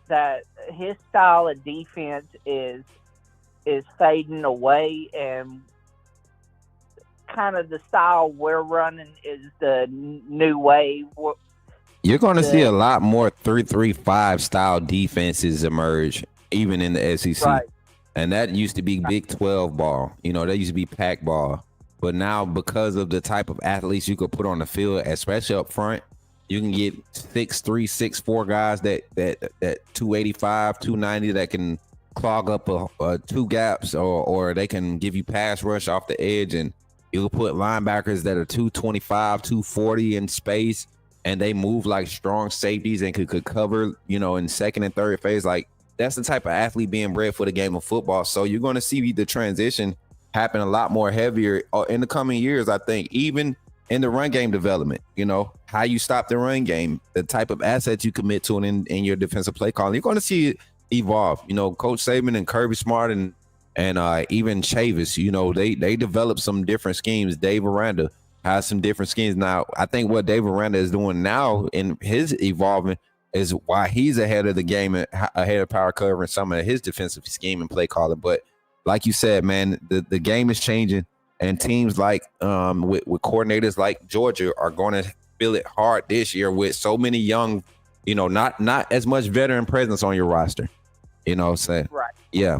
that his style of defense is fading away, and kind of the style we're running is the new way. You're going to see a lot more 3-3-5 style defenses emerge, even in the SEC. Right. And that used to be Big 12 ball. That used to be pack ball. But now, because of the type of athletes you could put on the field, especially up front, you can get 6'3", 6'4" guys that 285, 290 that can clog up two gaps, or they can give you pass rush off the edge, and you'll put linebackers that are 225, 240 in space, and they move like strong safeties and could cover, in second and third phase. Like, that's the type of athlete being bred for the game of football. So you're going to see the transition happen a lot more heavier in the coming years, I think, even in the run game development. How you stop the run game, the type of assets you commit to in your defensive play calling. You're going to see it evolve. Coach Saban and Kirby Smart and even Chavis, they developed some different schemes. Dave Aranda, has some different schemes. Now, I think what Dave Aranda is doing now in his evolving is why he's ahead of the game and ahead of power cover and some of his defensive scheme and play calling. But like you said, man, the game is changing, and teams like with coordinators like Georgia are going to feel it hard this year with so many young, not as much veteran presence on your roster. You know what I'm saying? Right. Yeah.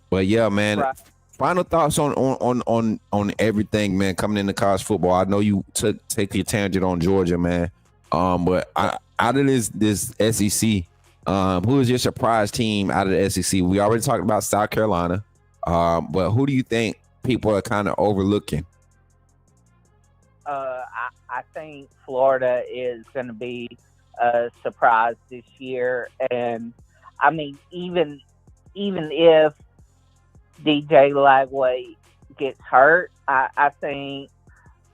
But yeah, man. Right. Final thoughts on everything, man, coming into college football. I know you take your tangent on Georgia, man. But out of this SEC, who is your surprise team out of the SEC? We already talked about South Carolina. But who do you think people are kind of overlooking? I think Florida is going to be a surprise this year, and I mean, even if DJ Lagway gets hurt, I think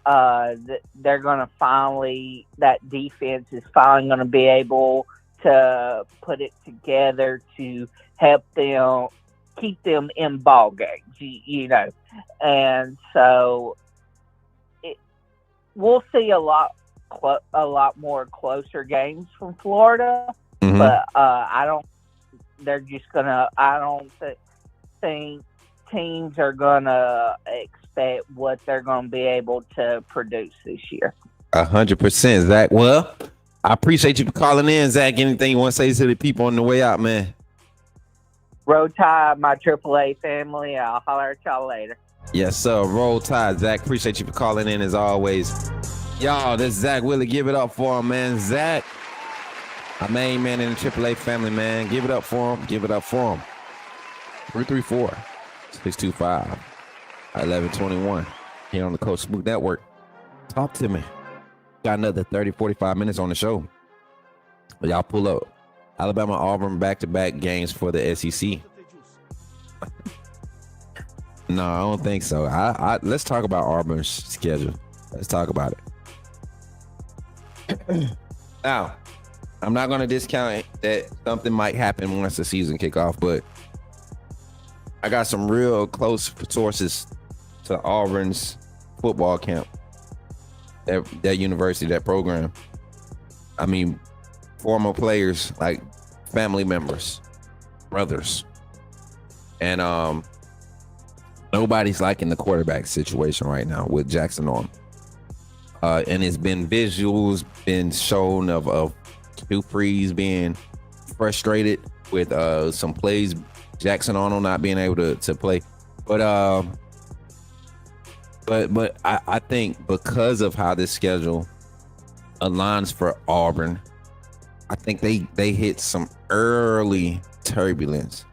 they're going to that defense is finally going to be able to put it together to help them keep them in ball games, and so we'll see a lot more closer games from Florida, but I don't think teams are gonna expect what they're gonna be able to produce this year. 100%, Zach. Well, I appreciate you for calling in, Zach. Anything you want to say to the people on the way out, man? Roll Tide, my AAA family. I'll holler at y'all later. Yes, sir. Roll Tide, Zach. Appreciate you for calling in as always. Y'all, this is Zach Willie. Give it up for him, man. Zach, our main man in the AAA family, man. Give it up for him. Give it up for him. 334-625-1121 here on the Coach Smook Network. Talk to me. Got another 30, 45 minutes on the show. But y'all pull up. Alabama, Auburn, back-to-back games for the SEC. No, I don't think so. Let's talk about Auburn's schedule. Let's talk about it. Now, I'm not going to discount that something might happen once the season kick off, but I got some real close sources to Auburn's football camp, that university, that program. I mean, former players, like family members, brothers, and nobody's liking the quarterback situation right now with Jackson on. And it's been visuals been shown of Dupree's being frustrated with some plays, Jackson Arnold not being able to play. But I think because of how this schedule aligns for Auburn, I think they hit some early turbulence,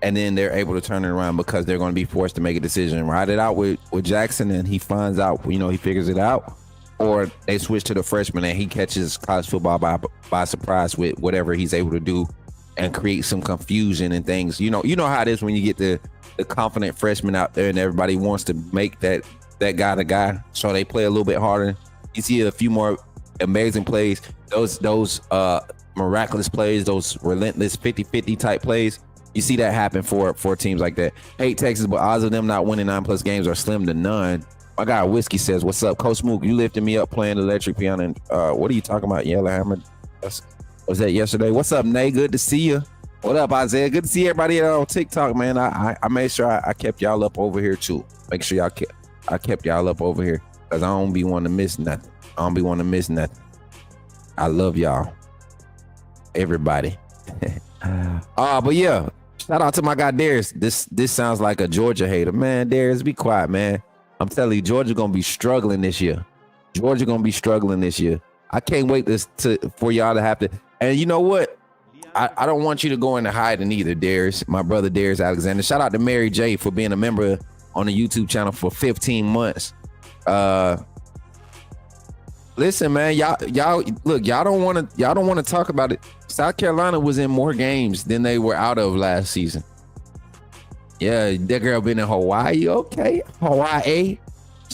and then they're able to turn it around because they're going to be forced to make a decision, ride it out with Jackson, and he finds out, he figures it out, or they switch to the freshman and he catches college football by surprise with whatever he's able to do and create some confusion and things. You know how it is when you get the confident freshman out there and everybody wants to make that guy the guy, so they play a little bit harder. You see a few more amazing plays, those miraculous plays, those relentless 50-50 type plays. You see that happen for teams like that. Hate Texas, but odds of them not winning 9+ games are slim to none. My guy Whiskey says, "What's up, Coach Smook? You lifted me up playing electric piano." What are you talking about, Yellowhammer? Was that yesterday? What's up, Nay? Good to see you. What up, Isaiah? Good to see everybody on TikTok, man. I made sure I kept y'all up over here too. Make sure I kept y'all up over here because I don't be wanting to miss nothing. I love y'all, everybody. But yeah, shout out to my guy Darius. This sounds like a Georgia hater, man. Darius, be quiet, man. I'm telling you, Georgia gonna be struggling this year. I can't wait for y'all to have to. And you know what? I don't want you to go into hiding either, Darius. My brother Darius Alexander. Shout out to Mary J for being a member on the YouTube channel for 15 months. Listen, man, y'all look, y'all don't want to talk about it. South Carolina was in more games than they were out of last season. Yeah, that girl been in Hawaii. Okay, Hawaii.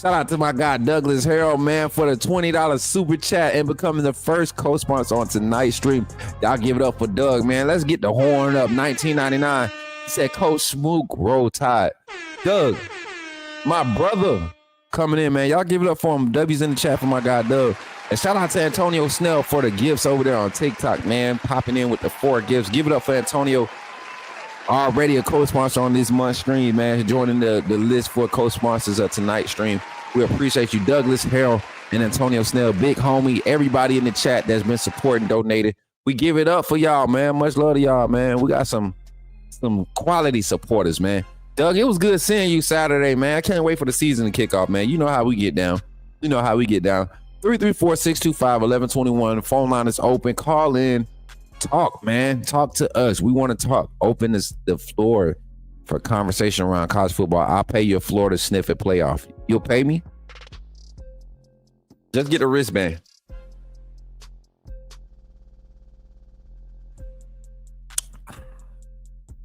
Shout out to my guy Douglas Harold, man, for the $20 super chat and becoming the first co-sponsor on tonight's stream. Y'all give it up for Doug, man. Let's get the horn up. $19.99. He said, "Coach Smook, roll tide." Doug, my brother, coming in, man. Y'all give it up for him. W's in the chat for my guy, Doug. And shout out to Antonio Snell for the gifts over there on TikTok, man. Popping in with the 4 gifts. Give it up for Antonio. Already a co-sponsor on this month's stream, man. Joining the list for co-sponsors of tonight's stream. We appreciate you, Douglas Harrell and Antonio Snell. Big homie. Everybody in the chat that's been supporting, donated. We give it up for y'all, man. Much love to y'all, man. We got some quality supporters, man. Doug, it was good seeing you Saturday, man. I can't wait for the season to kick off, man. You know how we get down. 334-625-1121. Phone line is open. Call in. Talk, man. Talk to us. We want to talk. Open the floor for conversation around college football. I'll pay you a Florida Sniffit playoff. You'll pay me? Just get a wristband.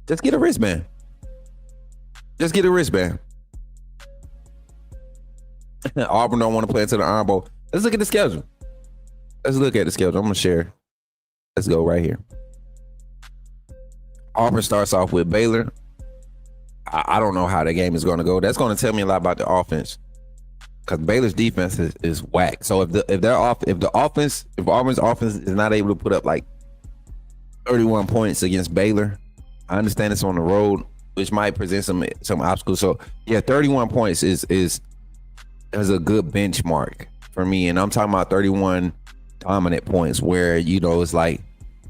Just get a wristband. Auburn don't want to play into the Iron Bowl. Let's look at the schedule. I'm going to share. Let's go right here. Auburn starts off with Baylor. I don't know how the game is going to go. That's going to tell me a lot about the offense, because Baylor's defense is whack. So if Auburn's offense is not able to put up like 31 points against Baylor, I understand it's on the road, which might present some obstacles. So yeah, 31 points is a good benchmark for me, and I'm talking about 31 dominant points where it's like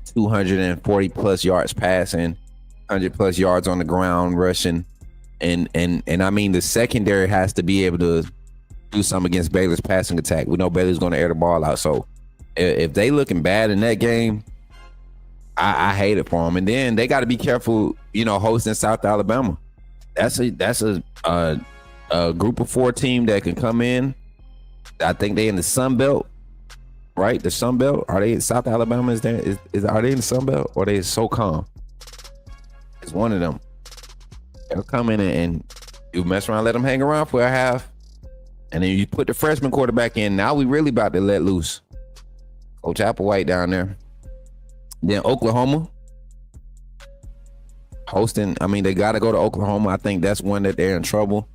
240 plus yards passing, 100 plus yards on the ground rushing, and I mean the secondary has to be able to do something against Baylor's passing attack. We know Baylor's going to air the ball out, so if they looking bad in that game, I hate it for them. And then they got to be careful, hosting South Alabama. That's a group of 4 team that can come in. I think they in the Sun Belt, right? The Sun Belt. Are they in South Alabama? Are they in the Sun Belt, or are they SoCon? It's one of them. They'll come in and you mess around, let them hang around for a half, and then you put the freshman quarterback in. Now we really about to let loose. Coach Applewhite down there. Then Oklahoma hosting. I mean, they got to go to Oklahoma. I think that's one that they're in trouble.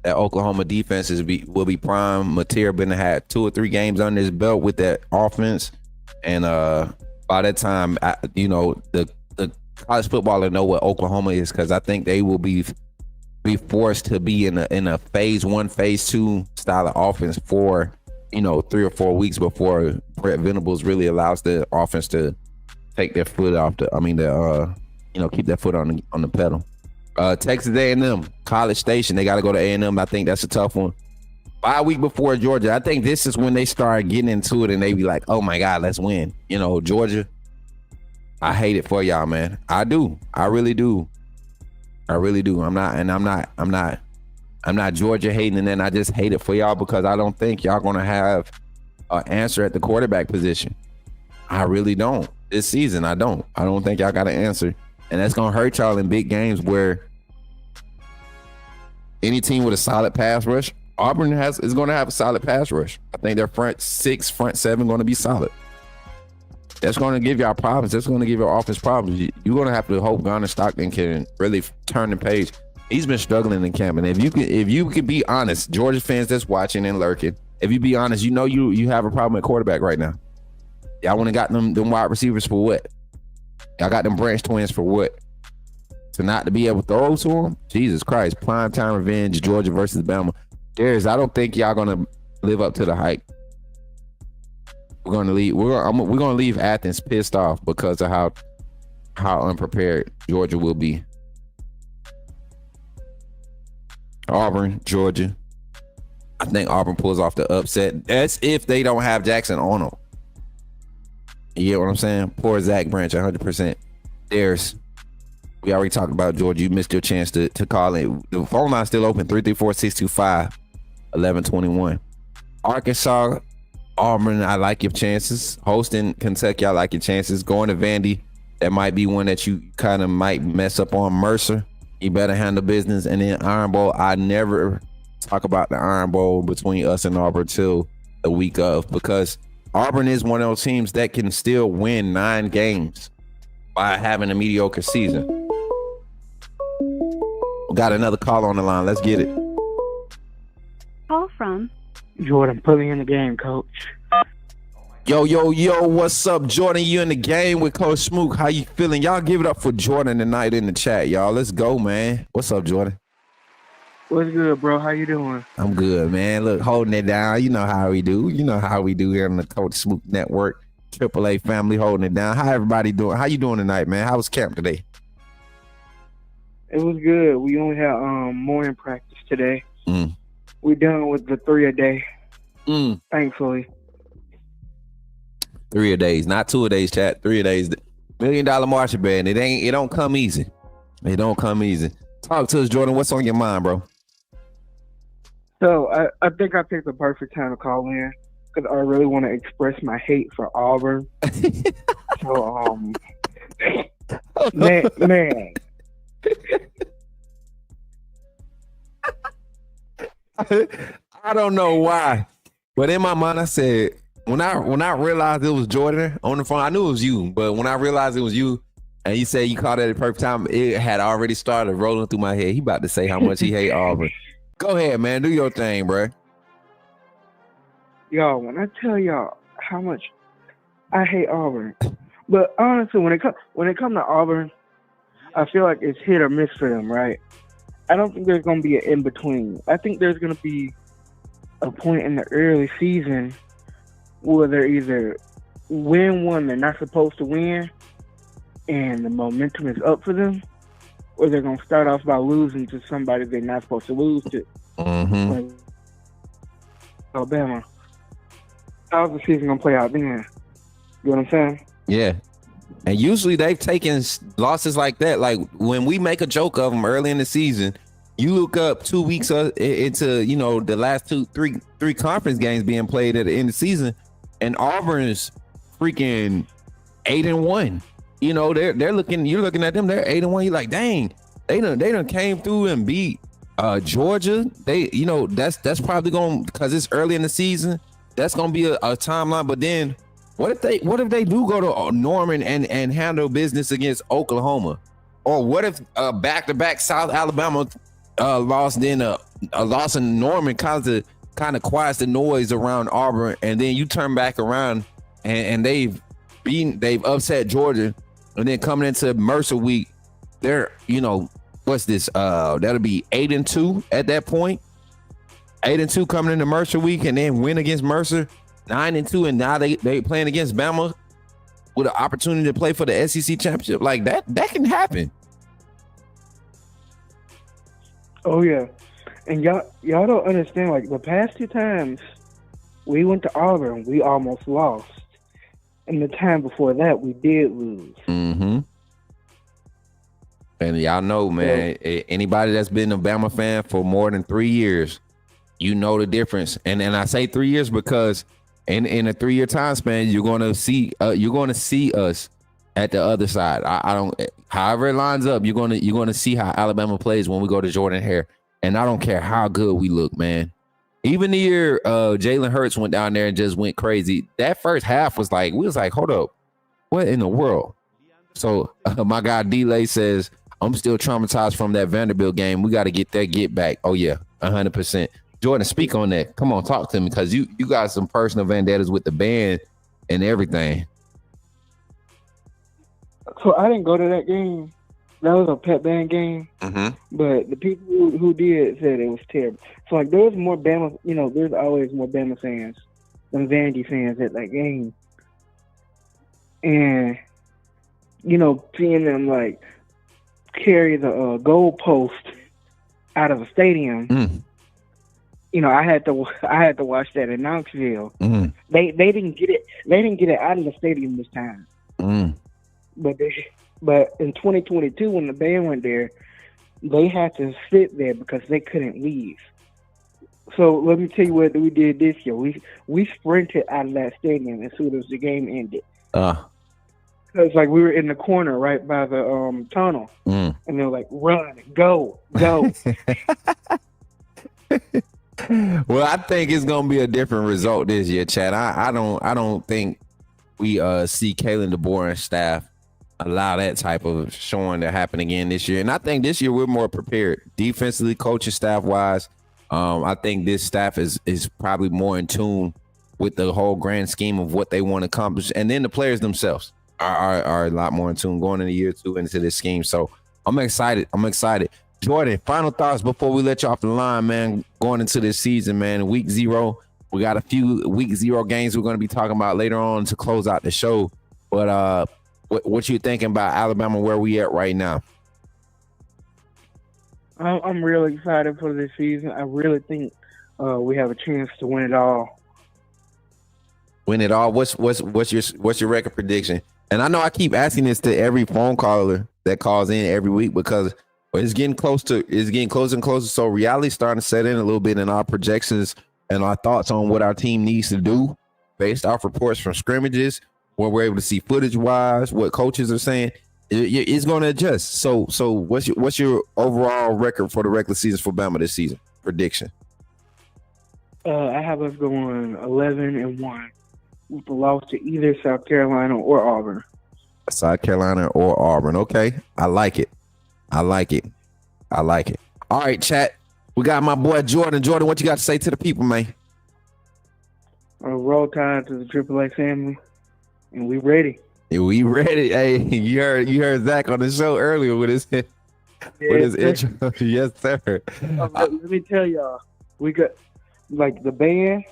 That Oklahoma defense will be prime material. Been had 2 or 3 games under his belt with that offense, and by that time, the college footballer know what Oklahoma is, because I think they will be forced to be in a phase 1, phase 2 style of offense for 3 or 4 weeks before Brett Venables really allows the offense to take their foot off keep their foot on the pedal. Texas A&M, College Station, they got to go to A&M. I think that's a tough one. 5 weeks before Georgia. I think this is when they start getting into it and they be like, oh my God, let's win. Georgia, I hate it for y'all, man. I do. I really do. I'm not Georgia hating, and then I just hate it for y'all because I don't think y'all gonna have an answer at the quarterback position. I really don't. This season, I don't think y'all got an answer. And that's going to hurt y'all in big games where any team with a solid pass rush, Auburn is going to have a solid pass rush. I think their front 6, front 7 going to be solid. That's going to give y'all problems. That's going to give your offense problems. You're going to have to hope Garner Stockton can really turn the page. He's been struggling in camp. And if you can be honest, Georgia fans that's watching and lurking, if you be honest, you have a problem at quarterback right now. Y'all want to got them wide receivers for what? Y'all got them Branch twins for what? To not to be able to throw to them? Jesus Christ. Prime time revenge, Georgia versus Bama. I don't think y'all gonna live up to the hype. We're gonna leave Athens pissed off because of how unprepared Georgia will be. Auburn, Georgia. I think Auburn pulls off the upset. That's if they don't have Jackson Arnold. You get what I'm saying? Poor Zach Branch, 100%. We already talked about Georgia. You missed your chance to call in. The phone line's still open, 334-625-1121. Arkansas, Auburn, I like your chances. Hosting Kentucky, I like your chances. Going to Vandy, that might be one that you kind of might mess up on. Mercer, you better handle business. And then Iron Bowl, I never talk about the Iron Bowl between us and Auburn till the week of, because Auburn is one of those teams that can still win 9 games by having a mediocre season. We got another call on the line. Let's get it. Call from Jordan, put me in the game, coach. Yo, what's up, Jordan? You in the game with Coach Smook. How you feeling? Y'all give it up for Jordan tonight in the chat, y'all. Let's go, man. What's up, Jordan? What's good, bro? How you doing? I'm good, man. Look, holding it down. You know how we do. You know how we do here on the Coach Smook Network. AAA family holding it down. How everybody doing? How you doing tonight, man? How was camp today? It was good. We only had morning practice today. We done with the 3-a-day. Thankfully. 3 a days, not 2 a days, chat. 3 a days. $1 million marching band. It don't come easy. It don't come easy. Talk to us, Jordan. What's on your mind, bro? So I think I picked the perfect time to call in because I really want to express my hate for Auburn. So man. I don't know why, but in my mind I said when I realized it was Jordan on the phone, I knew it was you. But when I realized it was you, and you said you called at the perfect time, it had already started rolling through my head. He about to say how much he hate Auburn. Go ahead, man. Do your thing, bro. Y'all, when I tell y'all how much I hate Auburn, but honestly, when it comes to Auburn, I feel like it's hit or miss for them, right? I don't think there's going to be an in-between. I think there's going to be a point in the early season where they're either win one they're not supposed to win and the momentum is up for them, or they're going to start off by losing to somebody they're not supposed to lose to. Like Alabama. How's the season going to play out then? You know what I'm saying? Yeah. And usually they've taken losses like that. Like when we make a joke of them early in the season, you look up 2 weeks into, you know, the last three conference games being played at the end of the season, and Auburn's freaking 8-1. You know, you're looking at them, they're 8-1. You're like, dang, they done came through and beat Georgia. They, you know, that's probably going, because it's early in the season, that's gonna be a timeline. But then what if they do go to Norman and handle business against Oklahoma? Or what if back-to-back South Alabama lost, then a loss in Norman kind of quiets the noise around Auburn, and then you turn back around and they've upset Georgia, and then coming into Mercer week, they're, you know, what's this? That'll be 8-2 at that point. 8-2 coming into Mercer week, and then win against Mercer, 9-2, and now they playing against Bama with an opportunity to play for the SEC championship. Like that can happen. Oh yeah, and y'all don't understand. Like the past 2 times we went to Auburn, we almost lost, and the time before that we did lose. And y'all know, man, anybody that's been a Bama fan for more than 3 years, you know the difference. And I say 3 years because in a 3-year time span, you're going to see us at the other side. I don't, however it lines up, you're going to see how Alabama plays when we go to Jordan Hare. And I don't care how good we look, man. Even the year Jalen Hurts went down there and just went crazy, that first half was like, we was like, hold up, what in the world? So my guy D-Lay says, I'm still traumatized from that Vanderbilt game. We got to get back. Oh yeah, 100%. Jordan, speak on that. Come on, talk to me, because you got some personal vendettas with the band and everything. So I didn't go to that game. That was a pet band game. But the people who did said it was terrible. So like there's more Bama, you know, there's always more Bama fans than Vandy fans at that game. And, you know, seeing them like carry the goal post out of the stadium. You know, I had to watch that in Knoxville. They didn't get it. They didn't get it out of the stadium this time. But in 2022, when the band went there, they had to sit there because they couldn't leave. So let me tell you what we did this year. We sprinted out of that stadium as soon as the game ended. Because like we were in the corner right by the tunnel, and they were like, "Run, go." Well, I think it's gonna be a different result this year, Chad. I don't think we see Kalen DeBoer and staff allow that type of showing to happen again this year. And I think this year we're more prepared defensively, coaching staff wise. I think this staff is probably more in tune with the whole grand scheme of what they want to accomplish, and then the players themselves are a lot more in tune going into year 2 into this scheme. So I'm excited. Jordan, final thoughts before we let you off the line, man. Going into this season, man, week 0. We got a few week 0 games we're going to be talking about later on to close out the show. But what you thinking about Alabama, where we at right now? I'm really excited for this season. I really think we have a chance to win it all. Win it all. What's your record prediction? And I know I keep asking this to every phone caller that calls in every week because it's getting closer and closer. So reality's starting to set in a little bit in our projections and our thoughts on what our team needs to do based off reports from scrimmages, where we're able to see footage wise, what coaches are saying. It's going to adjust. So what's your overall record for the regular season for Bama this season? Prediction. I have us going 11-1 with a loss to either South Carolina or Auburn. South Carolina or Auburn. Okay. I like it. All right, chat. We got my boy Jordan. Jordan, what you got to say to the people, man? Roll Tide to the AAA family, and we ready. We ready. Hey, you heard Zach on the show earlier with his intro. Yes, sir. Let me tell y'all, we got like the band,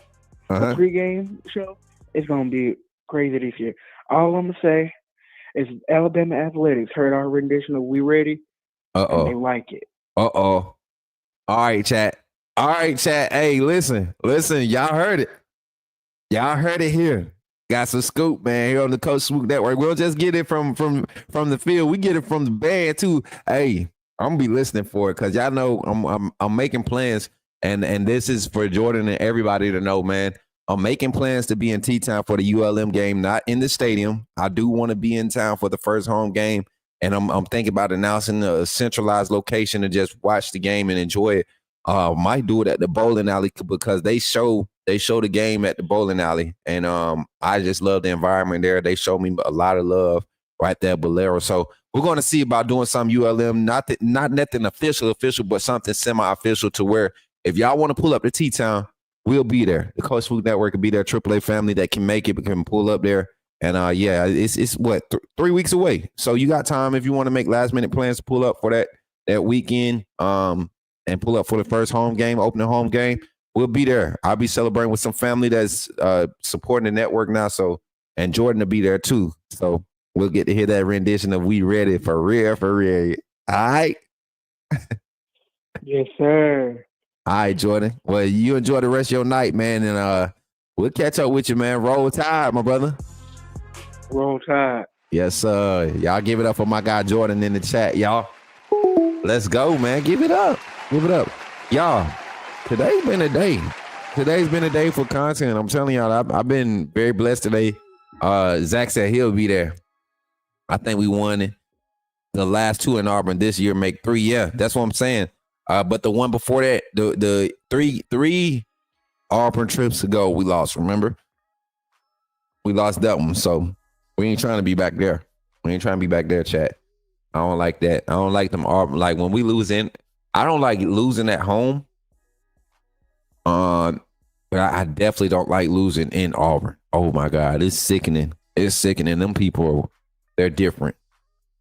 the pregame show. It's gonna be crazy this year. All I'm gonna say is Alabama Athletics heard our rendition of "We Ready." And they like it. All right, chat. Hey, listen. Y'all heard it. Here. Got some scoop, man, here on the Coach Smook Network. We'll just get it from the field. We get it from the band too. Hey, I'm gonna be listening for it because y'all know I'm making plans, and this is for Jordan and everybody to know, man. I'm making plans to be in T-Town for the ULM game, not in the stadium. I do want to be in town for the first home game, and I'm thinking about announcing a centralized location to just watch the game and enjoy it. Might do it at the bowling alley because they show the game at the bowling alley, and I just love the environment there. They show me a lot of love right there, Bolero. So we're going to see about doing some ULM, not nothing official, but something semi-official to where if y'all want to pull up to T-Town, we'll be there. The Coach Smook Network will be there. AAA family that can make it can pull up there. And it's what 3 weeks away. So you got time if you want to make last minute plans to pull up for that weekend. And pull up for the first home game, opening home game. We'll be there. I'll be celebrating with some family that's supporting the network now. So, and Jordan will be there too. So we'll get to hear that rendition of "We Ready" for real. All right. Yes, sir. All right, Jordan. Well, you enjoy the rest of your night, man, and we'll catch up with you, man. Roll Tide, my brother. Roll Tide. Yes, sir. Y'all give it up for my guy Jordan in the chat, y'all. Let's go, man. Give it up. Y'all, today's been a day. Today's been a day for content. I'm telling y'all, I've been very blessed today. Zach said he'll be there. I think we won the last 2 in Auburn this year, make 3. Yeah, that's what I'm saying. But the one before that, the three Auburn trips ago, we lost, remember? We lost that one, so we ain't trying to be back there. Chat. I don't like that. I don't like them Auburn. Like when we lose I don't like losing at home. But I definitely don't like losing in Auburn. Oh my God, it's sickening. Them people, they're different.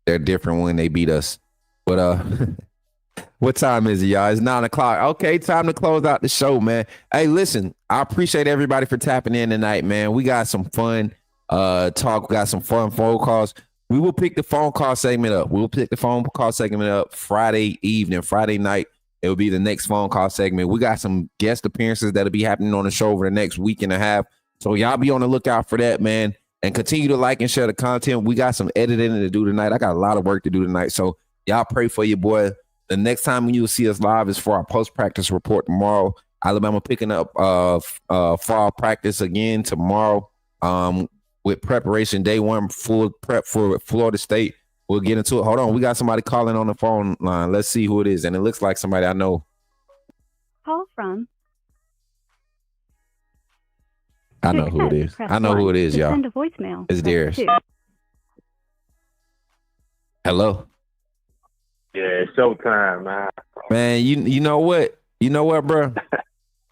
They're different when they beat us. But what time is it, y'all? It's 9:00. Okay, time to close out the show, man. Hey, listen, I appreciate everybody for tapping in tonight, man. We got some fun talk. We got some fun phone calls. We will pick the phone call segment up. Friday evening, Friday night. It will be the next phone call segment. We got some guest appearances that'll be happening on the show over the next week and a half. So y'all be on the lookout for that, man. And continue to like and share the content. We got some editing to do tonight. I got a lot of work to do tonight. So y'all pray for your boy. The next time you'll see us live is for our post-practice report tomorrow. Alabama picking up fall practice again tomorrow. With preparation, day 1, full prep for Florida State. We'll get into it. Hold on. We got somebody calling on the phone line. Let's see who it is. And it looks like somebody I know. Call from. I know who it is. I know who it is, y'all. Send a voicemail. It's theirs. Hello. Yeah, it's showtime, man. Man, you know what? You know what, bro?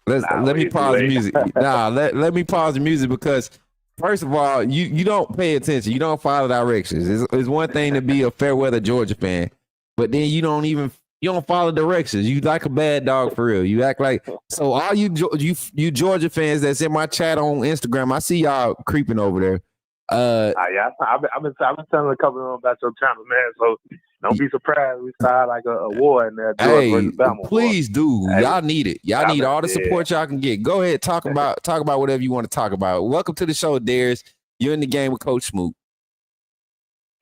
Let me pause the music. Let me pause the music because first of all, you don't pay attention. You don't follow directions. It's one thing to be a fair weather Georgia fan, but then you don't follow directions. You like a bad dog for real. You act like so. All you Georgia fans that's in my chat on Instagram, I see y'all creeping over there. Yeah, I've been telling a couple of them about your channel, man. So don't be surprised we start like a war in there. Hey, versus Bama, please do. Hey, y'all need it. Y'all need all the support y'all can get. Go ahead, talk about whatever you want to talk about. Welcome to the show, Darius. You're in the game with Coach Smook.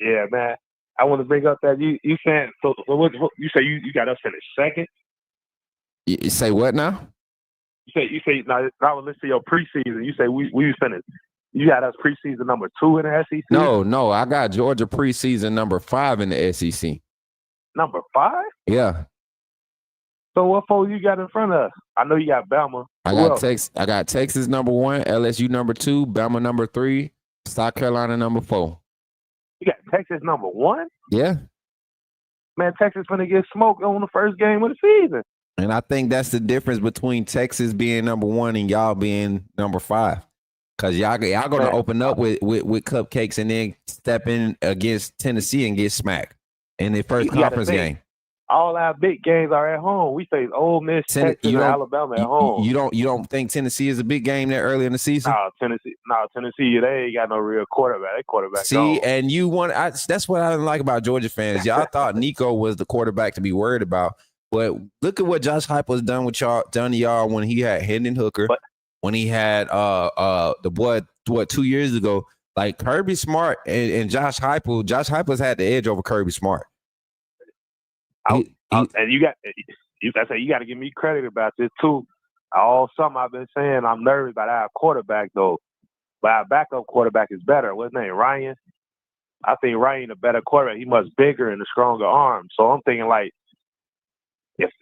Yeah, man. I want to bring up that you saying so. What you say? You got us finished second. You say what now? You say now. I was listening to your preseason. You say we finished. You got us preseason number 2 in the SEC. No, I got Georgia preseason number 5 in the SEC. Number 5? Yeah. So what four you got in front of us? I know you got Bama. I got Texas number 1, LSU number 2, Bama number 3, South Carolina number 4. You got Texas number 1? Yeah. Man, Texas gonna get smoked on the first game of the season. And I think that's the difference between Texas being number 1 and y'all being number 5. Cause y'all gonna open up with cupcakes and then step in against Tennessee and get smacked in the first conference game. All our big games are at home. We face Ole Miss, Texas, and Alabama at home. You don't think Tennessee is a big game there early in the season? No, Tennessee, they ain't got no real quarterback. They quarterback. See, gone. and that's what I didn't like about Georgia fans. Y'all thought Nico was the quarterback to be worried about, but look at what Josh Heupel's done to y'all when he had Hendon Hooker. When he had the boy 2 years ago, like Kirby Smart and Josh Heupel's had the edge over Kirby Smart. And you got to give me credit about this too. All summer I've been saying I'm nervous about our quarterback though, but our backup quarterback is better. What's his name? Ryan. I think Ryan a better quarterback. He much bigger and a stronger arm. So I'm thinking like.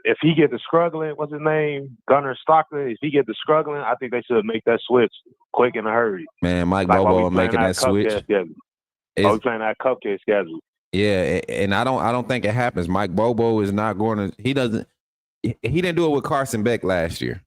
If he get to struggling, what's his name? Gunnar Stockton. If he get to struggling, I think they should make that switch quick in a hurry. Man, Mike Bobo making that switch. We're playing that cupcake schedule. Yeah, and I don't think it happens. Mike Bobo is not going to. He didn't do it with Carson Beck last year,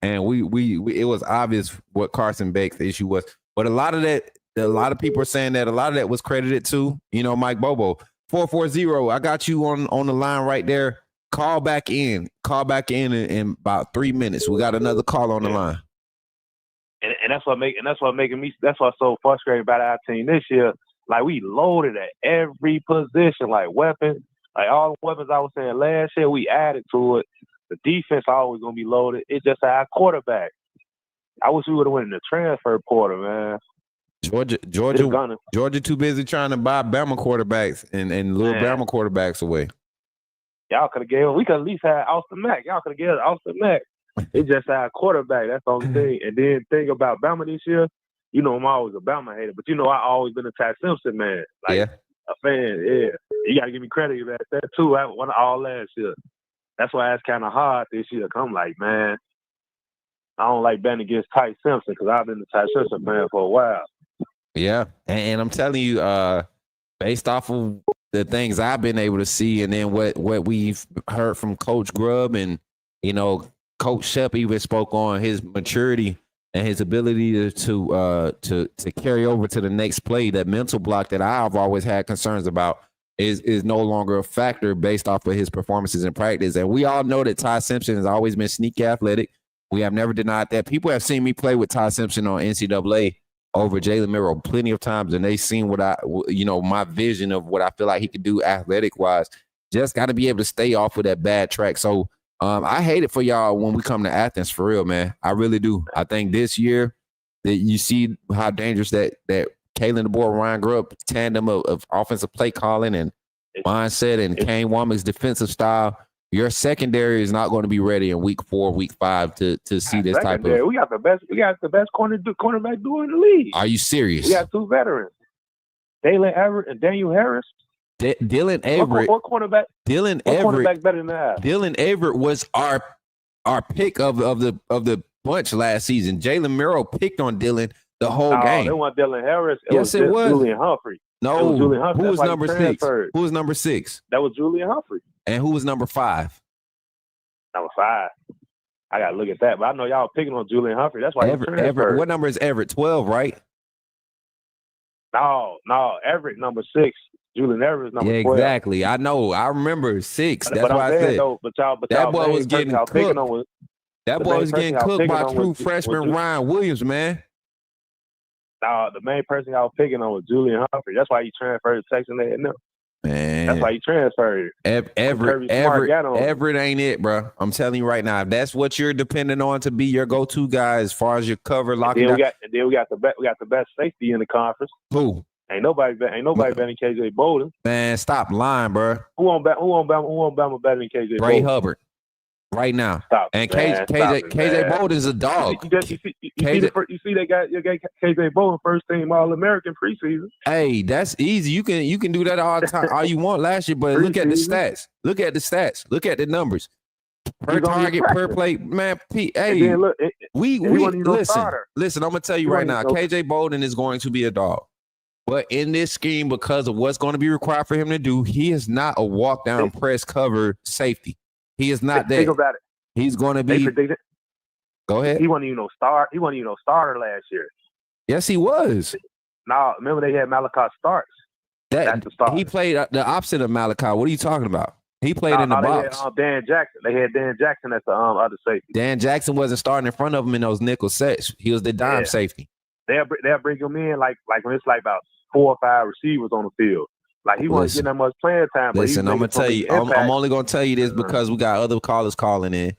and we it was obvious what Carson Beck's issue was. But a lot of people are saying that a lot of that was credited to Mike Bobo. 440. I got you on the line right there. Call back in in about 3 minutes. We got another call on the line. And that's what's so frustrating about our team this year. Like we loaded at every position, like weapons, like all the weapons I was saying last year, we added to it. The defense always gonna be loaded. It's just our quarterback. I wish we would have went in the transfer portal, man. Georgia too busy trying to buy Bama quarterbacks and lure Bama quarterbacks away. Y'all could have we could at least have Austin Mack. Y'all could have given Austin Mack. It's just our quarterback. That's the only thing. And then think about Bama this year. I'm always a Bama hater, but I always been a Ty Simpson man. Like a fan, yeah. You got to give me credit for that too. I won all last year. That's why it's kind of hard this year. I'm like, man, I don't like betting against Ty Simpson because I've been a Ty Simpson fan for a while. Yeah, and I'm telling you, based off of the things I've been able to see, and then what we've heard from Coach Grubb, and Coach Shep even spoke on his maturity and his ability to carry over to the next play. That mental block that I've always had concerns about is no longer a factor based off of his performances in practice. And we all know that Ty Simpson has always been sneaky athletic. We have never denied that. People have seen me play with Ty Simpson on NCAA over Jalen Miro plenty of times, and they seen what my vision of what I feel like he could do athletic wise. Just got to be able to stay off of that bad track. So I hate it for y'all when we come to Athens, for real, man. I really do. I think this year that you see how dangerous that Kalen DeBoer, Ryan Grubb tandem of offensive play calling and mindset and Kane Womack's defensive style. Your secondary is not going to be ready in week 4, week 5 to see this type of. We got the best cornerback duo in the league. Are you serious? We got 2 veterans, Dalen Everett and Daniel Harris. Dylan Everett. What cornerback? Dylan Everett. Cornerback better than that. Dylan Everett was our pick of the bunch last season. Jalen Miro picked on Dylan the whole game. They want Dylan Harris. It was Julian Humphrey. No, Julian Humphrey. Who was number 6? Who was number 6? That was Julian Humphrey. And who was number 5? Number 5. I gotta look at that. But I know y'all picking on Julian Humphrey. That's why Everett. What number is Everett? 12, right? No, Everett number 6. Julian Everett is number 12. Exactly. I know. I remember 6. That's but why I said. Though, that boy was getting cooked. That boy was getting cooked by true freshman Ryan Williams, man. No, the main person I was picking on was Julian Humphrey. That's why he transferred to Texas A&M. Man, that's why he transferred. Everett ain't it, bro. I'm telling you right now. If that's what you're depending on to be your go-to guy as far as your cover locking down. And then we got the best safety in the conference. Who? Ain't nobody betting KJ Bolden. Man, stop lying, bro. Who on Bama better than KJ Bray Bolden? Hubbard. Right now. Stop, and man, KJ Bolden's a dog. You see they got KJ Bolden first team All-American preseason. Hey, that's easy. You can do that all the time, all you want last year, but look at the stats. Look at the numbers. Per target, per play, man. Hey, listen. I'm gonna tell you right now, KJ Bolden is going to be a dog. But in this scheme, because of what's going to be required for him to do, he is not a walk down press cover safety. He is not that. Think about it. He's going to be. Go ahead. He wasn't even no star. He wasn't even no starter last year. Yes, he was. No, remember they had Malachi Starks. That's the starter. He played the opposite of Malachi. What are you talking about? He played in the box. They had Dan Jackson. They had Dan Jackson as the other safety. Dan Jackson wasn't starting in front of him in those nickel sets. He was the dime safety. They'll bring him in like when it's like about 4 or 5 receivers on the field. Like he wasn't getting that much playing time. Listen, I'm gonna tell you. I'm only gonna tell you this because we got other callers calling in.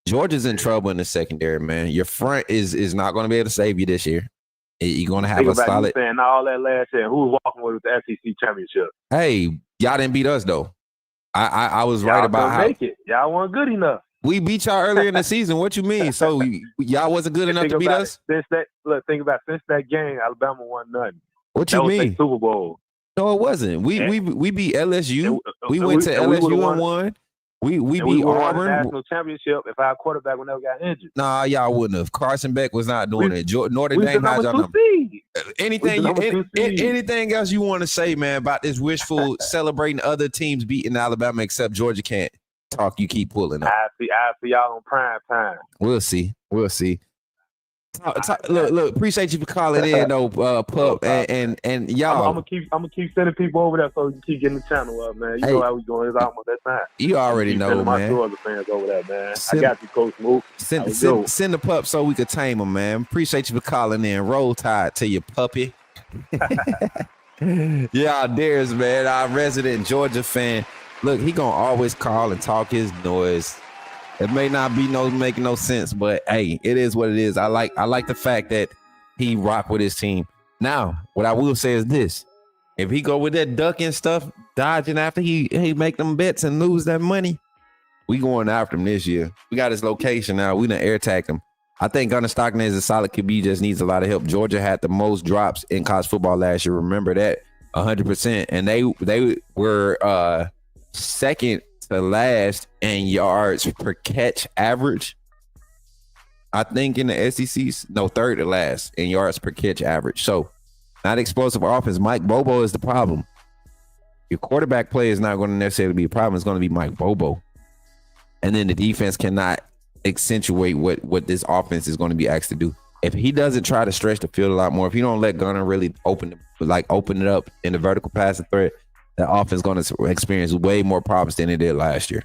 Georgia's in trouble in the secondary, man. Your front is not gonna be able to save you this year. You're gonna have a solid. Saying all that last year, who was walking with the SEC championship? Hey, y'all didn't beat us though. I was right about how make it. Y'all weren't good enough. We beat y'all earlier in the season. What you mean? So y'all wasn't good enough to beat us? Since that game, Alabama won nothing. What you mean? Super Bowl. No, it wasn't. We beat LSU. We went to LSU and won. We beat Auburn. National championship if our quarterback would never got injured. Nah, y'all wouldn't have. Carson Beck was not doing it. Notre Dame had y'all number. Anything else you want to say, man, about this wishful celebrating other teams beating Alabama except Georgia can't talk? You keep pulling up. I see y'all on prime time. We'll see. Look, appreciate you for calling in, though, Pup, and y'all. I'm gonna keep sending people over there so you keep getting the channel up, man. You know how we going. It's almost that time. You already know, man. My Georgia fans over there, man. I got you, Coach Smook. Send the pup so we could tame him, man. Appreciate you for calling in. Roll Tide to your puppy. Yeah, Darius, man, our resident Georgia fan. Look, he gonna always call and talk his noise. It may not be making no sense, but hey, it is what it is. I like the fact that he rock with his team. Now, what I will say is this: if he go with that ducking stuff, dodging after he make them bets and lose that money, we going after him this year. We got his location now. We done air tagged him. I think Gunnar Stockton is a solid QB, just needs a lot of help. Georgia had the most drops in college football last year. Remember that 100%, and they were second to last in yards per catch average. I think in the SEC's, third to last in yards per catch average. So not explosive offense. Mike Bobo is the problem. Your quarterback play is not going to necessarily be a problem. It's going to be Mike Bobo. And then the defense cannot accentuate what this offense is going to be asked to do. If he doesn't try to stretch the field a lot more, if you don't let Gunnar really open it up in the vertical passing threat, the offense is going to experience way more problems than it did last year.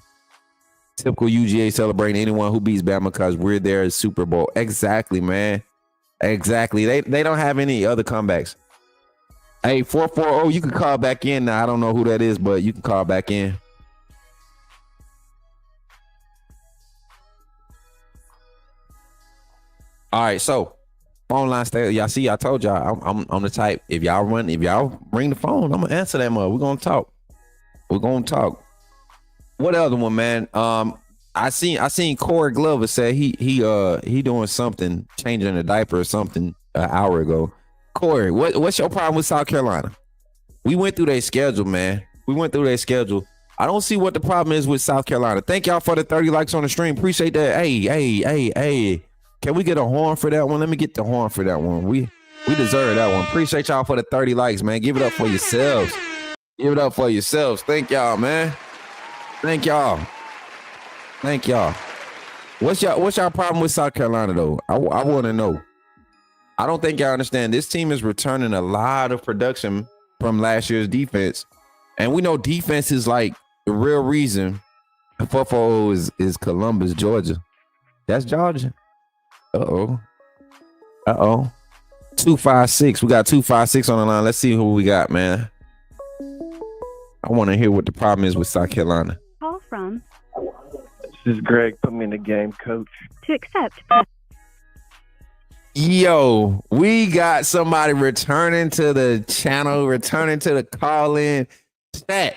Typical UGA celebrating anyone who beats Bama because we're there at Super Bowl. Exactly, man. Exactly. They don't have any other comebacks. Hey, 440, you can call back in now. I don't know who that is, but you can call back in. All right, so phone line stay. Y'all see, I told y'all I'm the type. If y'all ring the phone, I'm gonna answer that mother. We're gonna talk. What other one, man? I seen Corey Glover say he doing something, changing a diaper or something an hour ago. Corey, what's your problem with South Carolina? We went through their schedule, man. I don't see what the problem is with South Carolina. Thank y'all for the 30 likes on the stream. Appreciate that. Hey. Can we get a horn for that one? Let me get the horn for that one. We deserve that one. Appreciate y'all for the 30 likes, man. Give it up for yourselves. Thank y'all, man. Thank y'all. What's y'all problem with South Carolina though? I want to know. I don't think y'all understand. This team is returning a lot of production from last year's defense, and we know defense is like the real reason. 4-4 is Columbus, Georgia. That's Georgia. Uh oh. 256. We got 256 on the line. Let's see who we got, man. I want to hear what the problem is with South Carolina. Call from This is Greg. Put me in the game, coach. to accept. Yo, we got somebody returning to the channel, returning to the call-in. Chat,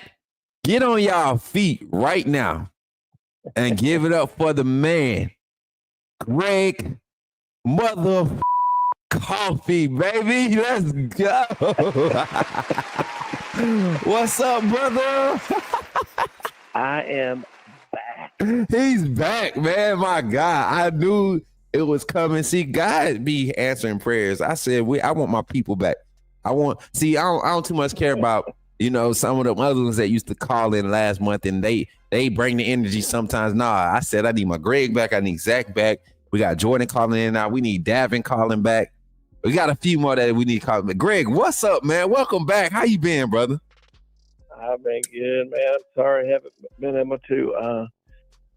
get on y'all feet right now and give it up for the man, Greg Mother Coffee, baby. Let's go. What's up, brother? I am back. He's back, man. My God, I knew it was coming. See, God be answering prayers. I said, I want my people back. I don't too much care about, some of the other ones that used to call in last month and they bring the energy sometimes. Nah, I said, I need my Greg back. I need Zach back. We got Jordan calling in now. We need Davin calling back. We got a few more that we need calling back. Greg, what's up, man? Welcome back. How you been, brother? I've been good, man. Sorry I haven't been able to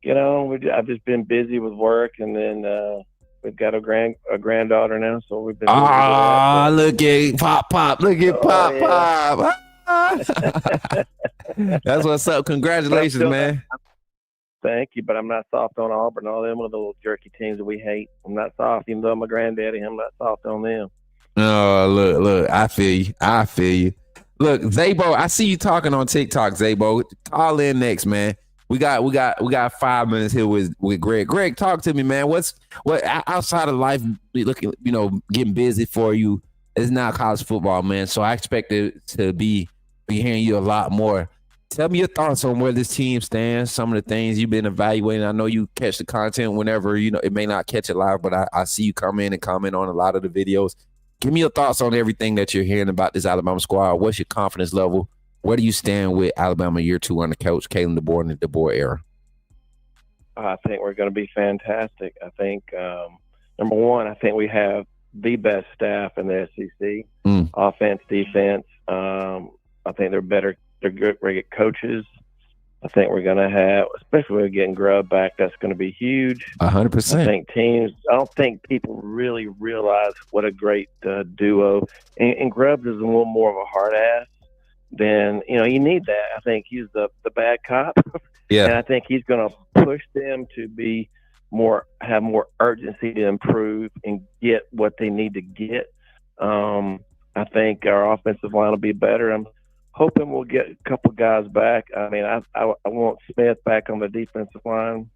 get on. I've just been busy with work, and then we've got a granddaughter now, so we've been. Look at Pop. Look at Pop. That's what's up. Congratulations, man. Thank you, but I'm not soft on Auburn. All them are the little jerky teams that we hate. I'm not soft, even though I'm a granddaddy. I'm not soft on them. Oh, look. I feel you. Look, Zabo, I see you talking on TikTok, Zabo. Call in next, man. We got 5 minutes here with Greg. Greg, talk to me, man. What outside of life looking, getting busy for you? It's not college football, man. So I expect it to be hearing you a lot more. Tell me your thoughts on where this team stands, some of the things you've been evaluating. I know you catch the content whenever, it may not catch it live, but I see you come in and comment on a lot of the videos. Give me your thoughts on everything that you're hearing about this Alabama squad. What's your confidence level? Where do you stand with Alabama year 2 under coach Kalen DeBoer in the DeBoer era? I think we're going to be fantastic. I think, number one, I think we have the best staff in the SEC, offense, defense. I think they're better. They're good coaches. I think we're going to have, especially when we're getting Grubb back, that's going to be huge. 100%. I don't think people really realize what a great duo. And Grubb is a little more of a hard ass than, you need that. I think he's the bad cop. Yeah. And I think he's going to push them to have more urgency to improve and get what they need to get. I think our offensive line will be better. I'm hoping we'll get a couple guys back. I mean, I want Smith back on the defensive line.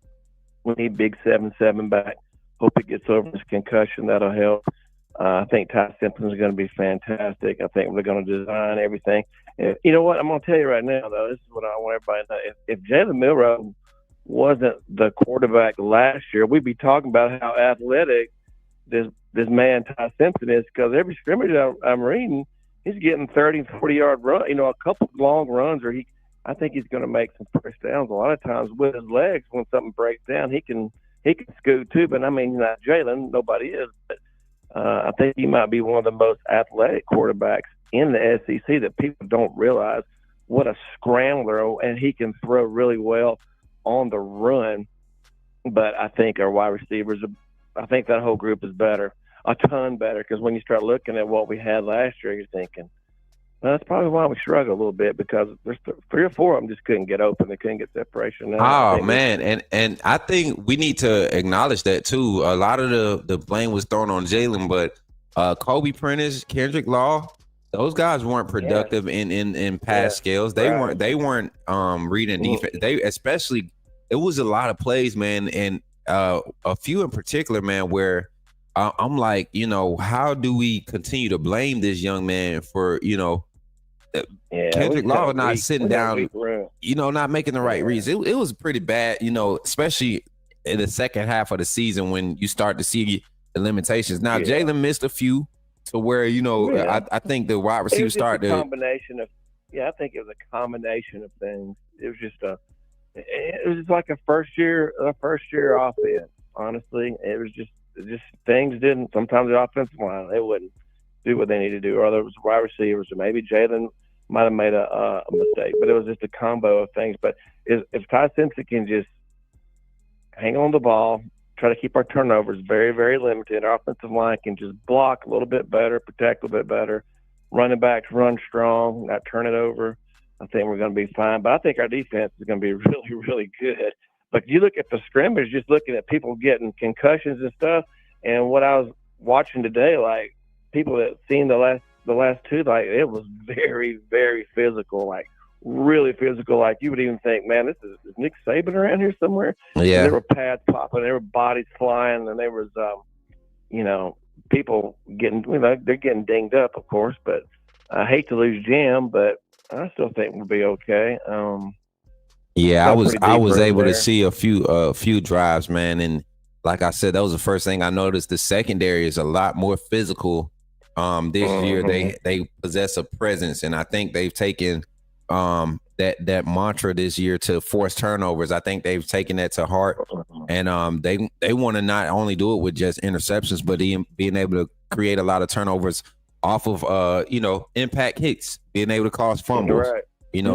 We need Big 7-7 back. Hope he gets over his concussion. That'll help. I think Ty Simpson is going to be fantastic. I think we're going to design everything. And you know what? I'm going to tell you right now, though. This is what I want everybody to know. If Jalen Milroe wasn't the quarterback last year, we'd be talking about how athletic this man Ty Simpson is, because every scrimmage I'm reading, he's getting 30, 40-yard run, a couple long runs, I think he's going to make some first downs. A lot of times with his legs, when something breaks down, he can scoot too. But I mean, not Jalen, nobody is. But I think he might be one of the most athletic quarterbacks in the SEC that people don't realize what a scrambler, and he can throw really well on the run. But I think our wide receivers, I think that whole group is better. A ton better, because when you start looking at what we had last year, you're thinking, well, that's probably why we struggle a little bit, because there's 3 or 4 of them just couldn't get open. They couldn't get separation. Oh, man. And I think we need to acknowledge that, too. A lot of the blame was thrown on Jalen, but Kobe Prentice, Kendrick Law, those guys weren't productive in pass scales. They weren't reading defense. It was a lot of plays, man, and a few in particular, man, where I'm like, how do we continue to blame this young man for, Kendrick Law not sitting down, not making the right reads. It was pretty bad, especially in the second half of the season when you start to see the limitations. Now, Jalen missed a few to where, I think the wide receivers started I think it was a combination of things. It was just like a first year offense. honestly. It was just things didn't. Sometimes the offensive line, they wouldn't do what they needed to do, or there was wide receivers, or maybe Jalen might have made a mistake, but it was just a combo of things. But if Ty Simpson can just hang on the ball, try to keep our turnovers very, very limited, our offensive line can just block a little bit better, protect a little bit better, running backs run strong, not turn it over, I think we're going to be fine. But I think our defense is going to be really, really good. But you look at the scrimmage, just looking at people getting concussions and stuff, and what I was watching today, like people that seen the last two, like it was very, very physical, like really physical. Like you would even think, man, this is Nick Saban around here somewhere. Yeah. And there were pads popping, there were bodies flying, and there was, people getting, they're getting dinged up, of course. But I hate to lose Jim, but I still think we'll be okay. Yeah, I was able to see a few drives, man, and like I said, that was the first thing I noticed. The secondary is a lot more physical. This year they possess a presence, and I think they've taken that mantra this year to force turnovers. I think they've taken that to heart, and they want to not only do it with just interceptions, but being able to create a lot of turnovers off of impact hits, being able to cause fumbles. Right.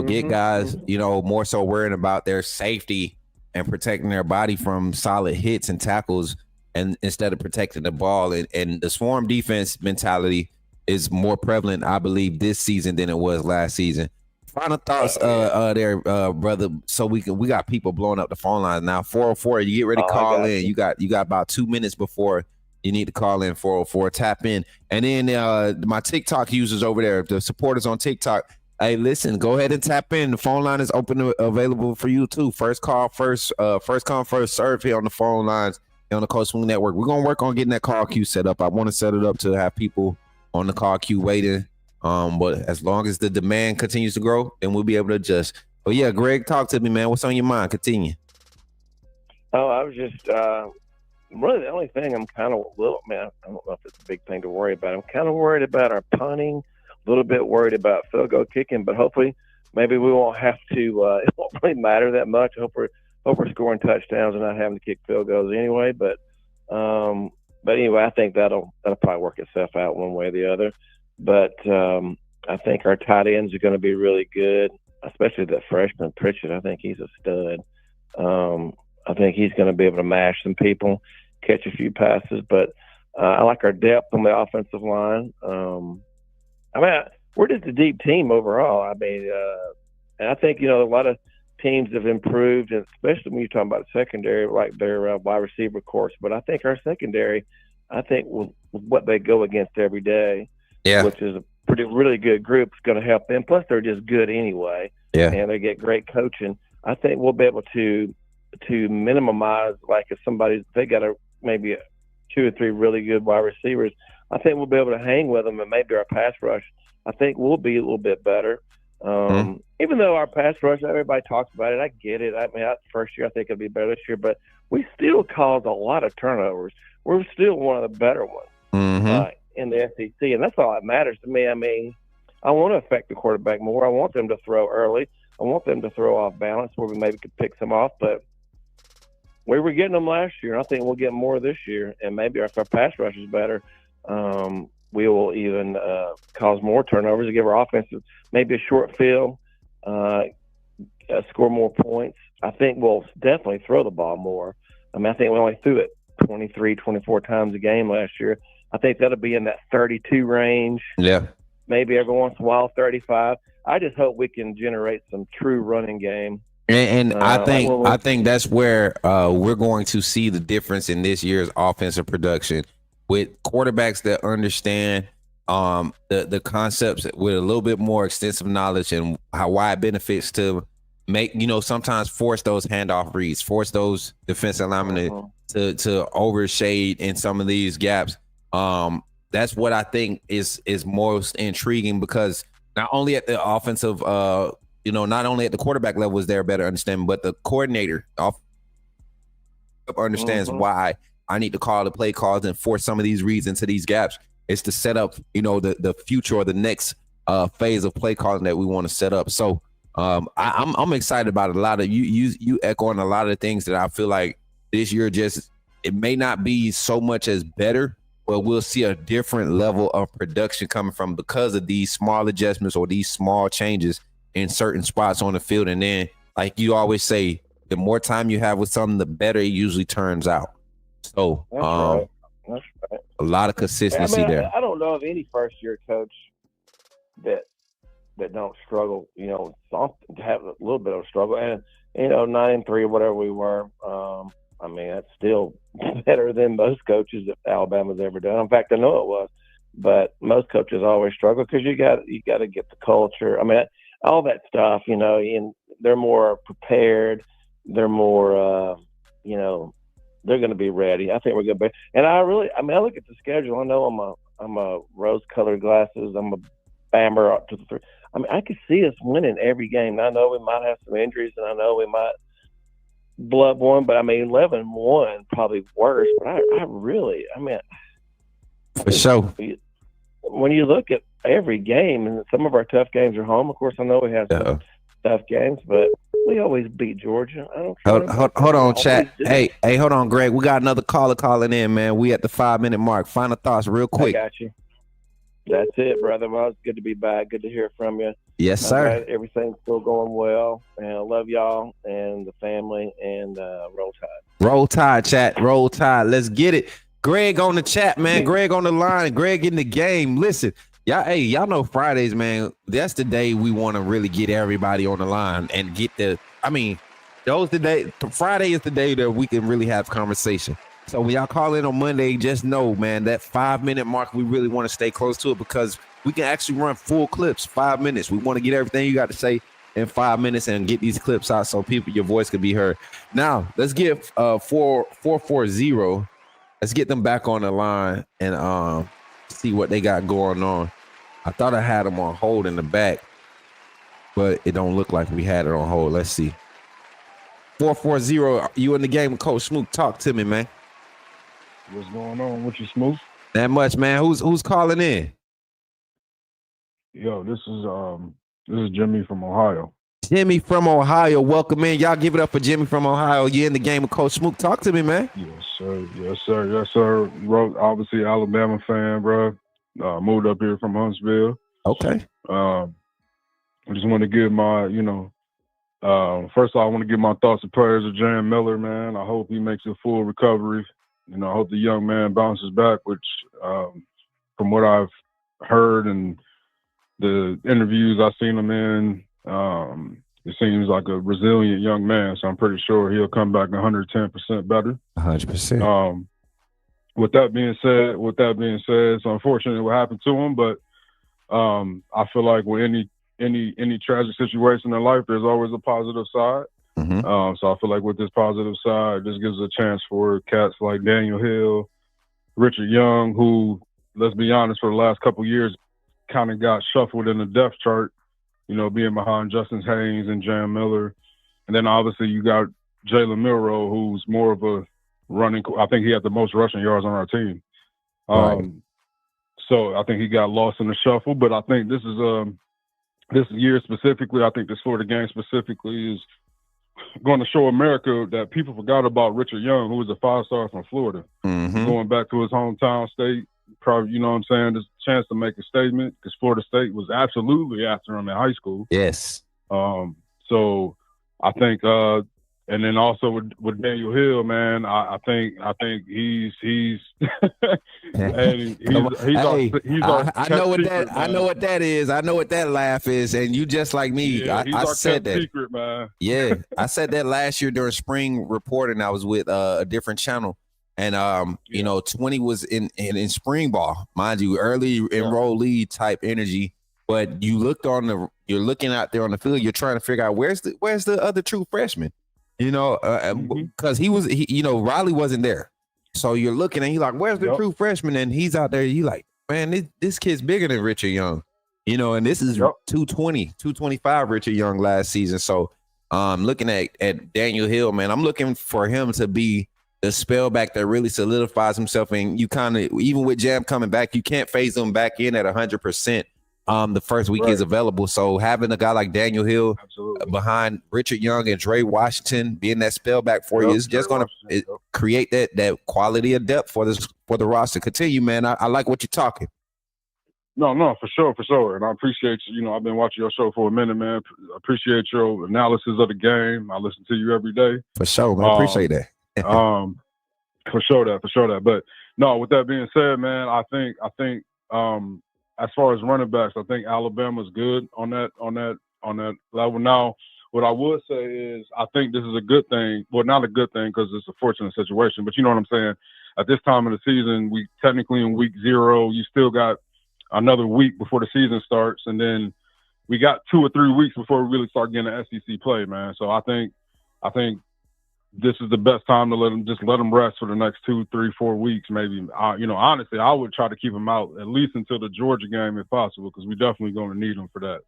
Get guys, more so worrying about their safety and protecting their body from solid hits and tackles, and instead of protecting the ball. And the swarm defense mentality is more prevalent, I believe, this season than it was last season. Final thoughts there, brother. So we got people blowing up the phone lines now. 404, you get ready to call in. You got about 2 minutes before you need to call in. 404, tap in. And then my TikTok users over there, the supporters on TikTok, hey, listen, go ahead and tap in. The phone line is open, available for you too. First come, first serve here on the phone lines on the Coach Smook Network. We're gonna work on getting that call queue set up. I want to set it up to have people on the call queue waiting. But as long as the demand continues to grow, then we'll be able to adjust. But yeah, Greg, talk to me, man. What's on your mind? Continue. Oh, I was just really the only thing I'm kind of man, I don't know if it's a big thing to worry about. I'm kind of worried about our punting. A little bit worried about field goal kicking, but hopefully maybe we won't have to it won't really matter that much. I hope we're scoring touchdowns and not having to kick field goals anyway. But anyway, I think that'll probably work itself out one way or the other. But I think our tight ends are going to be really good, especially that freshman Pritchett. I think he's a stud. I think he's going to be able to mash some people, catch a few passes. But I like our depth on the offensive line. We're just a deep team overall. And I think, a lot of teams have improved, and especially when you're talking about the secondary, like their wide receiver course. But I think our secondary, with what they go against every day, which is a really good group, is going to help them. Plus, they're just good anyway. Yeah. And they get great coaching. I think we'll be able to minimize, like if they got maybe 2 or 3 really good wide receivers, I think we'll be able to hang with them, and maybe our pass rush, I think we'll be a little bit better. Even though our pass rush, everybody talks about it, I get it. First year I think it'll be better this year, but we still caused a lot of turnovers. We're still one of the better ones in the SEC, and that's all that matters to me. I want to affect the quarterback more. I want them to throw early. I want them to throw off balance where we maybe could pick some off, but we were getting them last year, and I think we'll get more this year, and maybe if our pass rush is better, we will even cause more turnovers to give our offense maybe a short field, score more points. I think we'll definitely throw the ball more. I think we only threw it 23, 24 times a game last year. I think that'll be in that 32 range. Yeah. Maybe every once in a while 35. I just hope we can generate some true running game. And I think that's where we're going to see the difference in this year's offensive production with quarterbacks that understand the concepts with a little bit more extensive knowledge and why it benefits to make, sometimes force those handoff reads, force those defensive linemen to overshade in some of these gaps. That's what I think is most intriguing, because not only at the offensive, not only at the quarterback level is there a better understanding, but the coordinator understands why I need to call the play calls and force some of these reads into these gaps. It's to set up, the future or the next phase of play calling that we want to set up. So I'm excited about it. A lot of you echoing a lot of the things that I feel like this year just it may not be so much as better, but we'll see a different level of production coming from because of these small adjustments or these small changes in certain spots on the field. And then, like you always say, the more time you have with something, the better it usually turns out. So That's right. A lot of consistency there. I don't know of any first-year coach that don't struggle, have a little bit of struggle. And, 9-3 or whatever we were, that's still better than most coaches that Alabama's ever done. In fact, I know it was. But most coaches always struggle because you got to get the culture. All that stuff, and they're more prepared. They're more, they're going to be ready. I think we're going to be. And I look at the schedule. I know I'm a rose-colored glasses. I'm a bammer up to the three. I could see us winning every game. I know we might have some injuries, and I know we might blood one, but 11-1 probably worse. But I really, for sure. When you look at every game, and some of our tough games are home. Of course, I know we have some tough games, but we always beat Georgia. I don't. Hold on, chat. Hey, hold on, Greg. We got another caller calling in, man. We at the 5-minute mark. Final thoughts, real quick. I got you. That's it, brother. Well, it's good to be back. Good to hear from you. Yes, sir. Everything's still going well, and I love y'all and the family. And roll tide. Roll tide, chat. Roll tide. Let's get it. Greg on the chat, man. Greg on the line. Greg in the game. Listen, y'all know Fridays, man. That's the day we want to really get everybody on the line and get Friday is the day that we can really have conversation. So when y'all call in on Monday, just know, man, that 5-minute mark, we really want to stay close to it because we can actually run full clips, 5 minutes. We want to get everything you got to say in 5 minutes and get these clips out so your voice can be heard. Now, let's get 440. Let's get them back on the line and see what they got going on. I thought I had them on hold in the back, but it don't look like we had it on hold. Let's see. 440, you in the game with Coach Smook. Talk to me, man. What's going on with you, Smook? That much, man. Who's calling in? Yo, this is Jimmy from Ohio. Jimmy from Ohio, welcome in. Y'all give it up for Jimmy from Ohio. You in the game with Coach Smook. Talk to me, man. Yes, sir. Yes, sir. Yes, sir. Obviously, Alabama fan, bro. Moved up here from Huntsville. Okay. I just want to give my, first of all, I want to give my thoughts and prayers to Jan Miller, man. I hope he makes a full recovery. I hope the young man bounces back, which from what I've heard and the interviews I've seen him in, it seems like a resilient young man. So I'm pretty sure he'll come back 110% better. 100%. With that being said, it's unfortunate what happened to him, but I feel like with any tragic situation in life, there's always a positive side. Mm-hmm. So I feel like with this positive side, this gives a chance for cats like Daniel Hill, Richard Young, who, let's be honest, for the last couple of years, kind of got shuffled in the depth chart, being behind Justin Haynes and Jan Miller. And then obviously you got Jalen Milroe, who's more of a running. I think he had the most rushing yards on our team. Right. So I think he got lost in the shuffle. But I think this year specifically, I think this Florida game specifically is going to show America that people forgot about Richard Young, who was a 5-star from Florida. Mm-hmm. Going back to his hometown state, probably, there's a chance to make a statement because Florida State was absolutely after him in high school. Yes. So I think, and then also with Daniel Hill, man, I think he's I know what that is. I know what that laugh is, and you just like me. Yeah, I said that. Secret, man. Yeah, I said that last year during spring reporting. I was with a different channel, and 20 was in spring ball, mind you, early enrollee type energy. But you're looking out there on the field. You're trying to figure out where's the other true freshman. Because Riley wasn't there. So you're looking and he's like, where's the true freshman? And he's out there. You like, man, this kid's bigger than Richard Young, and this is 225 Richard Young last season. So looking at Daniel Hill, man, I'm looking for him to be the spellback that really solidifies himself. And you kind of, even with Jam coming back, you can't phase him back in at 100%. the first week is available. So having a guy like Daniel Hill behind Richard Young and Dre Washington being that spellback for you is just going to create that quality of depth for the roster. Continue, man. I like what you're talking. No, for sure. And I appreciate you. You know, I've been watching your show for a minute, man. I appreciate your analysis of the game. I listen to you every day. For sure, man. Appreciate that. For sure that. But no, with that being said, man, I think as far as running backs, I think Alabama's good on that level. Now, what I would say is I think this is a good thing. Well, not a good thing because it's a fortunate situation, but you know what I'm saying? At this time of the season, we technically in week 0, you still got another week before the season starts, and then we got 2 or 3 weeks before we really start getting the SEC play, man. So I think this is the best time to let them rest for the next 2, 3, 4 weeks, maybe. Honestly, I would try to keep them out at least until the Georgia game if possible, because we're definitely going to need them for that.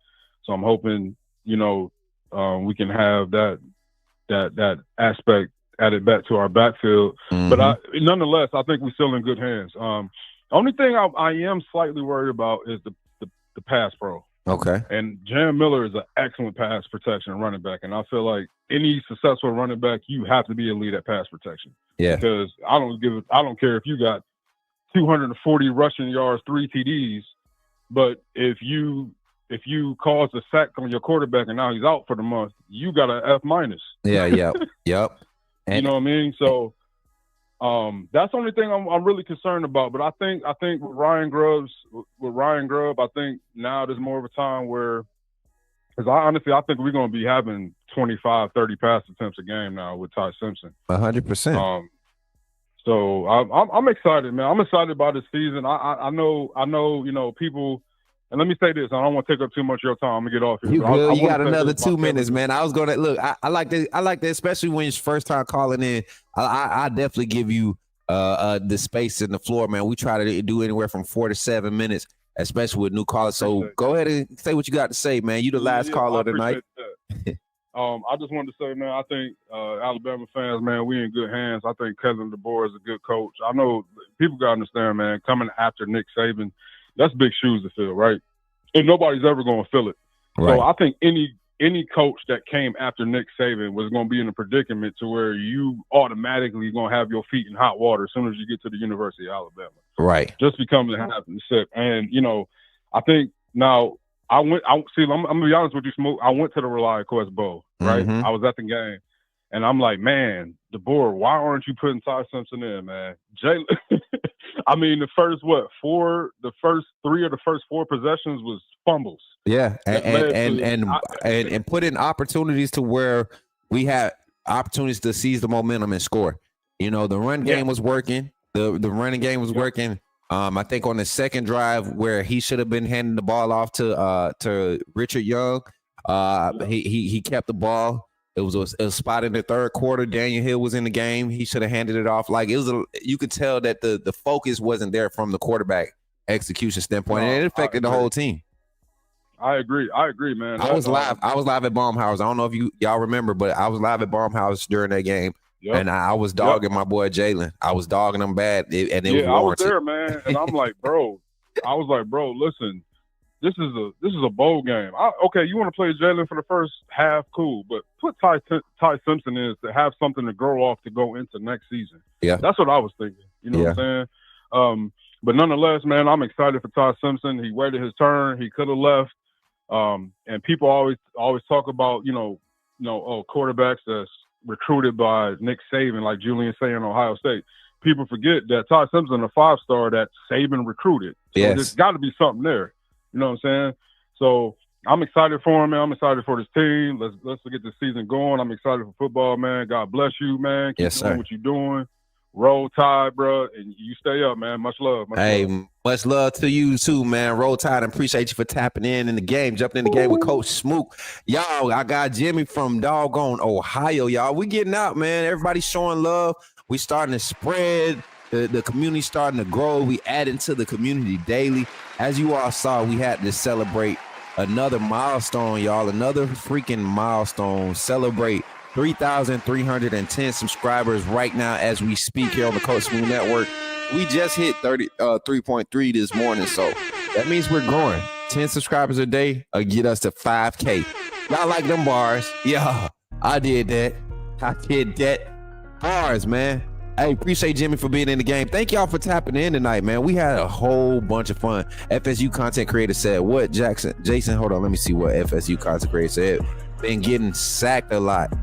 So I'm hoping, we can have that aspect added back to our backfield. Mm-hmm. But nonetheless, I think we're still in good hands. Only thing I am slightly worried about is the pass pro. Okay. And Jan Miller is an excellent pass protection running back, and I feel like any successful running back, you have to be elite at pass protection. Yeah. Because I don't care if you got 240 rushing yards, 3 TDs, but if you cause a sack on your quarterback and now he's out for the month, you got an F-. Yeah. Yep. And, you know what I mean? So that's the only thing I'm really concerned about. But I think with Ryan Grubb, I think now there's more of a time where, because I think we're going to be having 25, 30 pass attempts a game now with Ty Simpson. 100%. So I'm excited, man. I'm excited about this season. I know, people. And let me say this: I don't want to take up too much of your time. I'm gonna get off here. You good? You got another 2 minutes, man. I was gonna look. I like that. I like that, especially when it's first time calling in. I definitely give you the space in the floor, man. We try to do anywhere from 4 to 7 minutes, especially with new callers. So go ahead and say what you got to say, man. You the last caller of the night. I just wanted to say, man, I think Alabama fans, man, we in good hands. I think Kevin DeBoer is a good coach. I know people got to understand, man, coming after Nick Saban, that's big shoes to fill, right? And nobody's ever going to fill it. Right. So I think any coach that came after Nick Saban was going to be in a predicament to where you automatically going to have your feet in hot water as soon as you get to the University of Alabama. Right. Just because it happened to sit. And, I think now I'm going to be honest with you, Smook. I went to the Rely Quest Bowl, right? Mm-hmm. I was at the game. And I'm like, man, DeBoer, why aren't you putting Ty Simpson in, man? Jalen, I mean, the first 3 of the first 4 possessions was fumbles. Yeah, and put in opportunities to where we had opportunities to seize the momentum and score. The run game was working. The running game was working. I think on the second drive where he should have been handing the ball off to Richard Young, he kept the ball. It was a spot in the third quarter. Daniel Hill was in the game. He should have handed it off. Like you could tell that the focus wasn't there from the quarterback execution standpoint, and it affected the whole team. I agree, man. I was live at Baumhouse. I don't know if y'all remember, but I was live at Baumhouse during that game, and I was dogging my boy Jalen. I was dogging him bad, and it was warranted. I was there, man, and I'm like, bro. Listen. This is a bowl game. Okay, you want to play Jalen for the first half, cool, but put Ty Simpson in to have something to grow off to go into next season. Yeah, that's what I was thinking. You know what I'm saying? But nonetheless, man, I'm excited for Ty Simpson. He waited his turn. He could have left. And people always talk about quarterbacks that's recruited by Nick Saban, like Julian saying Ohio State. People forget that Ty Simpson, a 5-star that Saban recruited. So there's got to be something there. You know what I'm saying? So I'm excited for him, man. I'm excited for this team. Let's get the season going. I'm excited for football, man. God bless you, man. Keep doing what you're doing. Roll Tide, bro, and you stay up, man. Much love. Much love to you too, man. Roll Tide, and appreciate you for tapping in the game, jumping in the game with Coach Smook. Y'all, I got Jimmy from doggone Ohio, y'all. We getting out, man. Everybody showing love. We starting to spread. The community starting to grow. We adding to the community daily. As you all saw, we had to celebrate another milestone, y'all. Another freaking milestone. Celebrate 3,310 subscribers right now as we speak here on the Coach Smook Network. We just hit 3.3 this morning, so that means we're growing. 10 subscribers a day or get us to 5K. Y'all like them bars? Yeah, I did that. I did that. Bars, man. Hey, appreciate Jimmy for being in the game. Thank y'all for tapping in tonight, man. We had a whole bunch of fun. FSU content creator said, what, Jason, hold on, let me see what FSU content creator said. Been getting sacked a lot,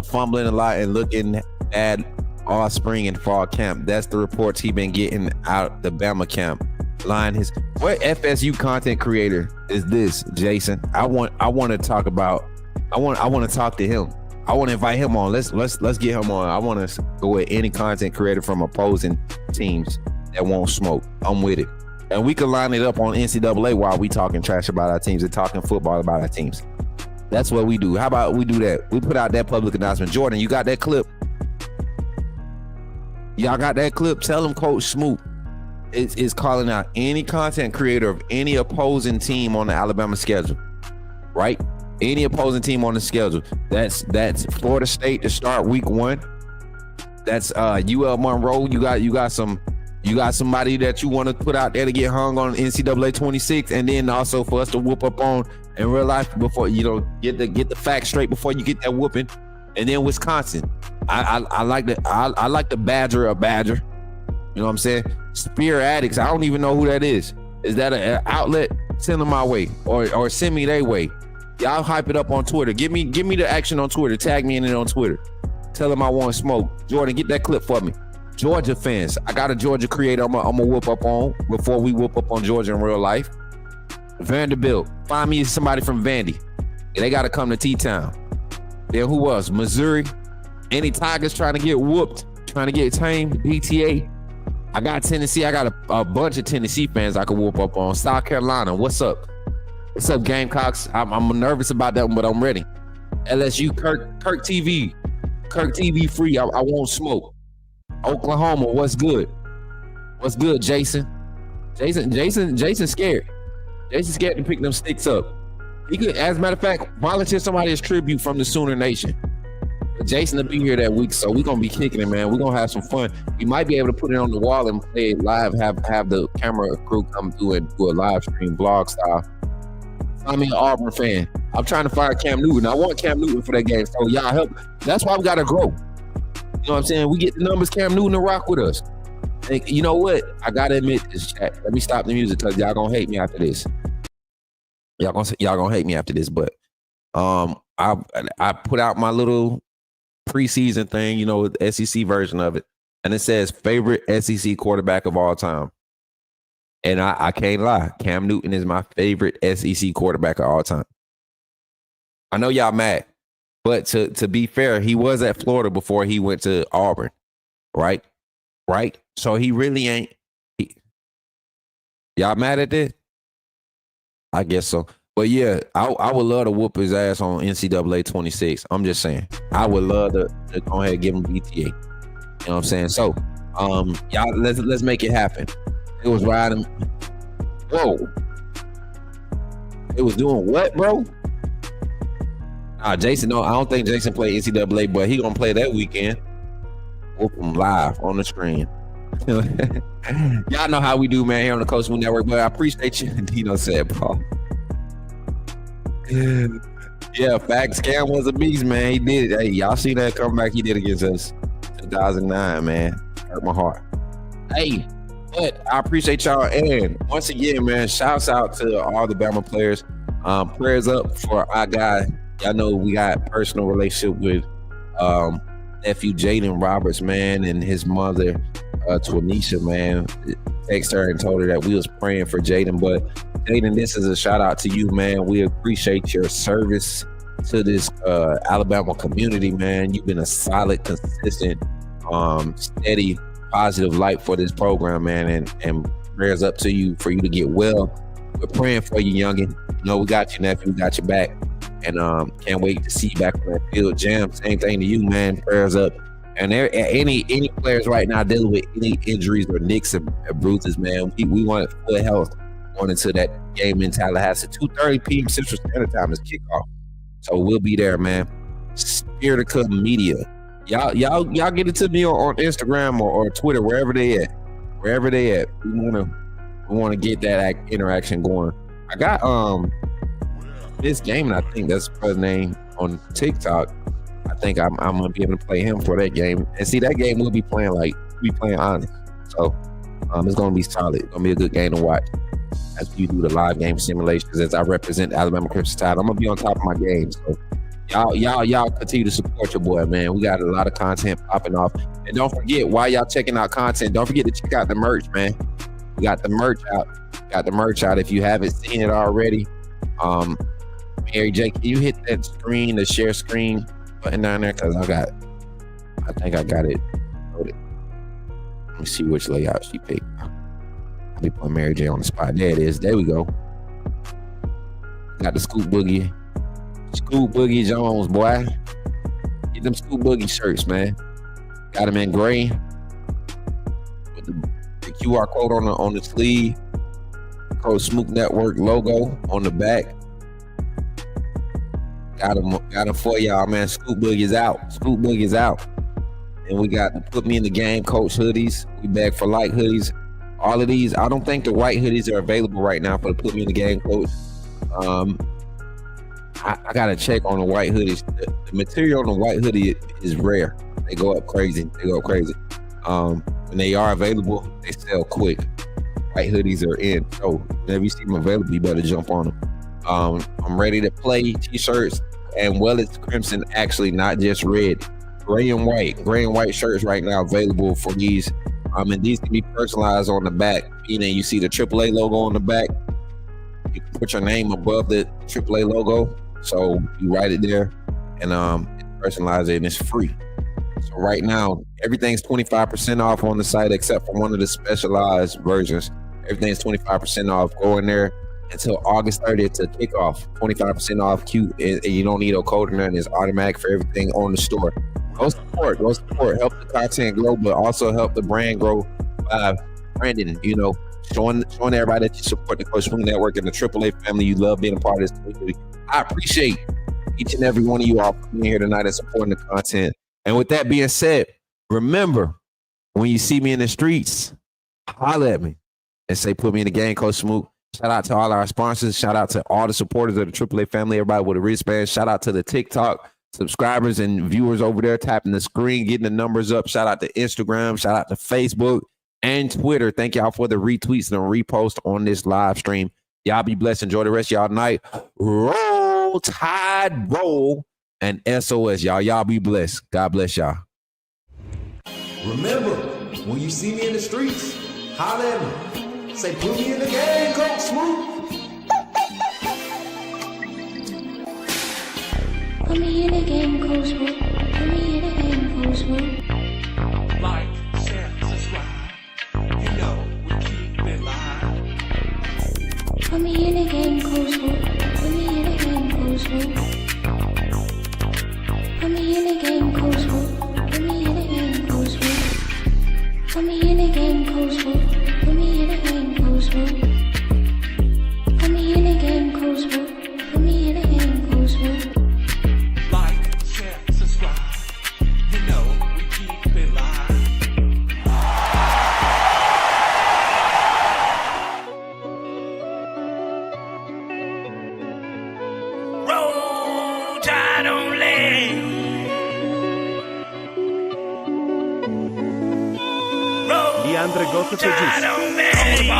fumbling a lot, and looking at all spring and fall camp. That's the reports he been getting out the Bama camp. What FSU content creator is this, Jason? I want to talk about. I want to talk to him. I want to invite him on. Let's get him on. I want to go with any content creator from opposing teams that won't smoke. I'm with it, and we can line it up on NCAA while we talking trash about our teams and talking football about our teams. That's what we do. How about we do that? We put out that public announcement. Jordan, you got that clip? Y'all got that clip? Tell them Coach Smook is calling out any content creator of any opposing team on the Alabama schedule, right? Any opposing team on the schedule. That's Florida State to start week 1. That's UL Monroe. You got somebody that you want to put out there to get hung on NCAA 26, and then also for us to whoop up on in real life before get the facts straight before you get that whooping. And then Wisconsin. I like the Badger of Badger. You know what I'm saying? Spear Addicts. I don't even know who that is. Is that an outlet? Send them my way or send me their way. Y'all hype it up on Twitter. Give me the action on Twitter. Tag me in it on Twitter. Tell them I want smoke. Jordan, get that clip for me. Georgia fans. I got a Georgia creator I'm gonna whoop up on before we whoop up on Georgia in real life. Vanderbilt. Find me somebody from Vandy. They got to come to T-Town. Then who else? Missouri. Any Tigers trying to get whooped, trying to get tamed. PTA. I got Tennessee. I got a bunch of Tennessee fans I could whoop up on. South Carolina. What's up? What's up, Gamecocks? I'm nervous about that one, but I'm ready. LSU, Kirk TV. Kirk TV free. I won't smoke. Oklahoma, what's good? What's good, Jason? Jason scared. Jason scared to pick them sticks up. He could, as a matter of fact, volunteer somebody as tribute from the Sooner Nation. But Jason will be here that week, so we're gonna be kicking it, man. We're gonna have some fun. We might be able to put it on the wall and play it live, have the camera crew come through and do a live stream, vlog style. I'm an Auburn fan. I'm trying to fire Cam Newton. I want Cam Newton for that game, so y'all help. That's why we gotta grow. You know what I'm saying? We get the numbers, Cam Newton to rock with us. And you know what? I gotta admit this, chat. Let me stop the music because y'all gonna hate me after this. Y'all gonna hate me after this, but I put out my little preseason thing, the SEC version of it, and it says favorite SEC quarterback of all time. And I can't lie, Cam Newton is my favorite SEC quarterback of all time. I know y'all mad, but to be fair, he was at Florida before he went to Auburn, right? So he really ain't. Y'all mad at this? I guess so. But yeah, I would love to whoop his ass on NCAA 26. I'm just saying. I would love to go ahead and give him BTA. You know what I'm saying? So, y'all, let's make it happen. It was riding. Whoa. It was doing what, bro? Jason, no, I don't think Jason played NCAA, but he gonna play that weekend. Whoop him live on the screen. Y'all know how we do, man, here on the Coach Smook Network, but I appreciate you. Dino said, Paul. Yeah, facts. Cam was a beast, man. He did it. Hey, y'all see that comeback he did against us 2009, man. Hurt my heart. Hey, but I appreciate y'all. And once again, man, shouts out to all the Bama players. Prayers up for our guy. Y'all know we got personal relationship with nephew Jaden Roberts, man, and his mother, Twanisha, man. Text her and told her that we was praying for Jaden. But Jaden, this is a shout out to you, man. We appreciate your service to this Alabama community, man. You've been a solid, consistent, steady, positive light for this program, man. And prayers up to you for you to get well. We're praying for you, youngin. You know, we got you, nephew. We got your back. And can't wait to see you back on that field. Jam, same thing to you, man. Prayers up. And there, any players right now dealing with any injuries or nicks or bruises, man, we want full health going into that game in Tallahassee. 2:30 p.m. Central Standard Time is kickoff. So we'll be there, man. Spiritica Media. Y'all get it to me on Instagram or Twitter, wherever they at. We We want to get that interaction going. I got this game, and I think that's his name on TikTok. I think I'm gonna be able to play him for that game. And see, that game we'll be playing honest. So it's gonna be solid. It's gonna be a good game to watch as you do the live game simulations. As I represent Alabama Crimson Tide, I'm gonna be on top of my game. So y'all continue to support your boy, man. We got a lot of content popping off. And don't forget, while y'all checking out content, don't forget to check out the merch, man. We got the merch out. If you haven't seen it already. Mary J, can you hit that screen, the share screen button down there? Because I think I got it loaded. Let me see which layout she picked. I'll be putting Mary J on the spot. There it is. There we go. Got the Scoop Boogie Jones, boy. Get them Scoop Boogie shirts, man. Got them in gray with the QR code on the sleeve. Code Smook Network logo on the back. Got them for y'all, man. Scoop Boogie is out. And we got the Put Me in the Game Coach hoodies. We back for light hoodies. All of these, I don't think the white hoodies are available right now for the Put Me in the Game Coach. I gotta check on the white hoodies. The material on the white hoodie is rare. They go up crazy. When they are available, they sell quick. White hoodies are in. So whenever you see them available, you better jump on them. I'm ready to play t-shirts, and it's crimson, actually, not just red. Gray and white shirts right now available for these. And these can be personalized on the back. You see the AAA logo on the back. You can put your name above the AAA logo. So you write it there and personalize it, and it's free. So right now, everything's 25% off on the site except for one of the specialized versions. Everything's 25% off. Go in there until August 30th to kickoff. 25% off. Cute. And you don't need a code or nothing. It's automatic for everything on the store. Go support. Help the content grow, but also help the brand grow by branding, showing everybody that you support the Coach Smook Network and the AAA family. You love being a part of this community. I appreciate each and every one of you all being here tonight and supporting the content. And with that being said, remember, when you see me in the streets, holler at me and say, put me in the game, Coach Smook. Shout out to all our sponsors. Shout out to all the supporters of the AAA family, everybody with a wristband. Shout out to the TikTok subscribers and viewers over there tapping the screen, getting the numbers up. Shout out to Instagram. Shout out to Facebook and Twitter. Thank y'all for the retweets and reposts on this live stream. Y'all be blessed. Enjoy the rest of y'all night. Roll Tide, roll, and SOS. Y'all be blessed. God bless y'all. Remember, when you see me in the streets, holler at me. Say, put me in the game, Coach Smook. Put me in the game, Coach Smook. Put me in the game, Coach Smook. Like, share, subscribe. You know we keep it live. Put me in the game, Coach Smook. Put me in the game, Coach Smook. Put me in the game, Coach Smook. Put me in the game, Coach Smook. Put me in the game, Coach Smook. Put me in the game, Coach Smook. Put me in the game, Coach Smook. Put me in the game, Coach Smook. Like, share, subscribe. You know we keep it live. Roll Tide only. Andre Goff Tide only.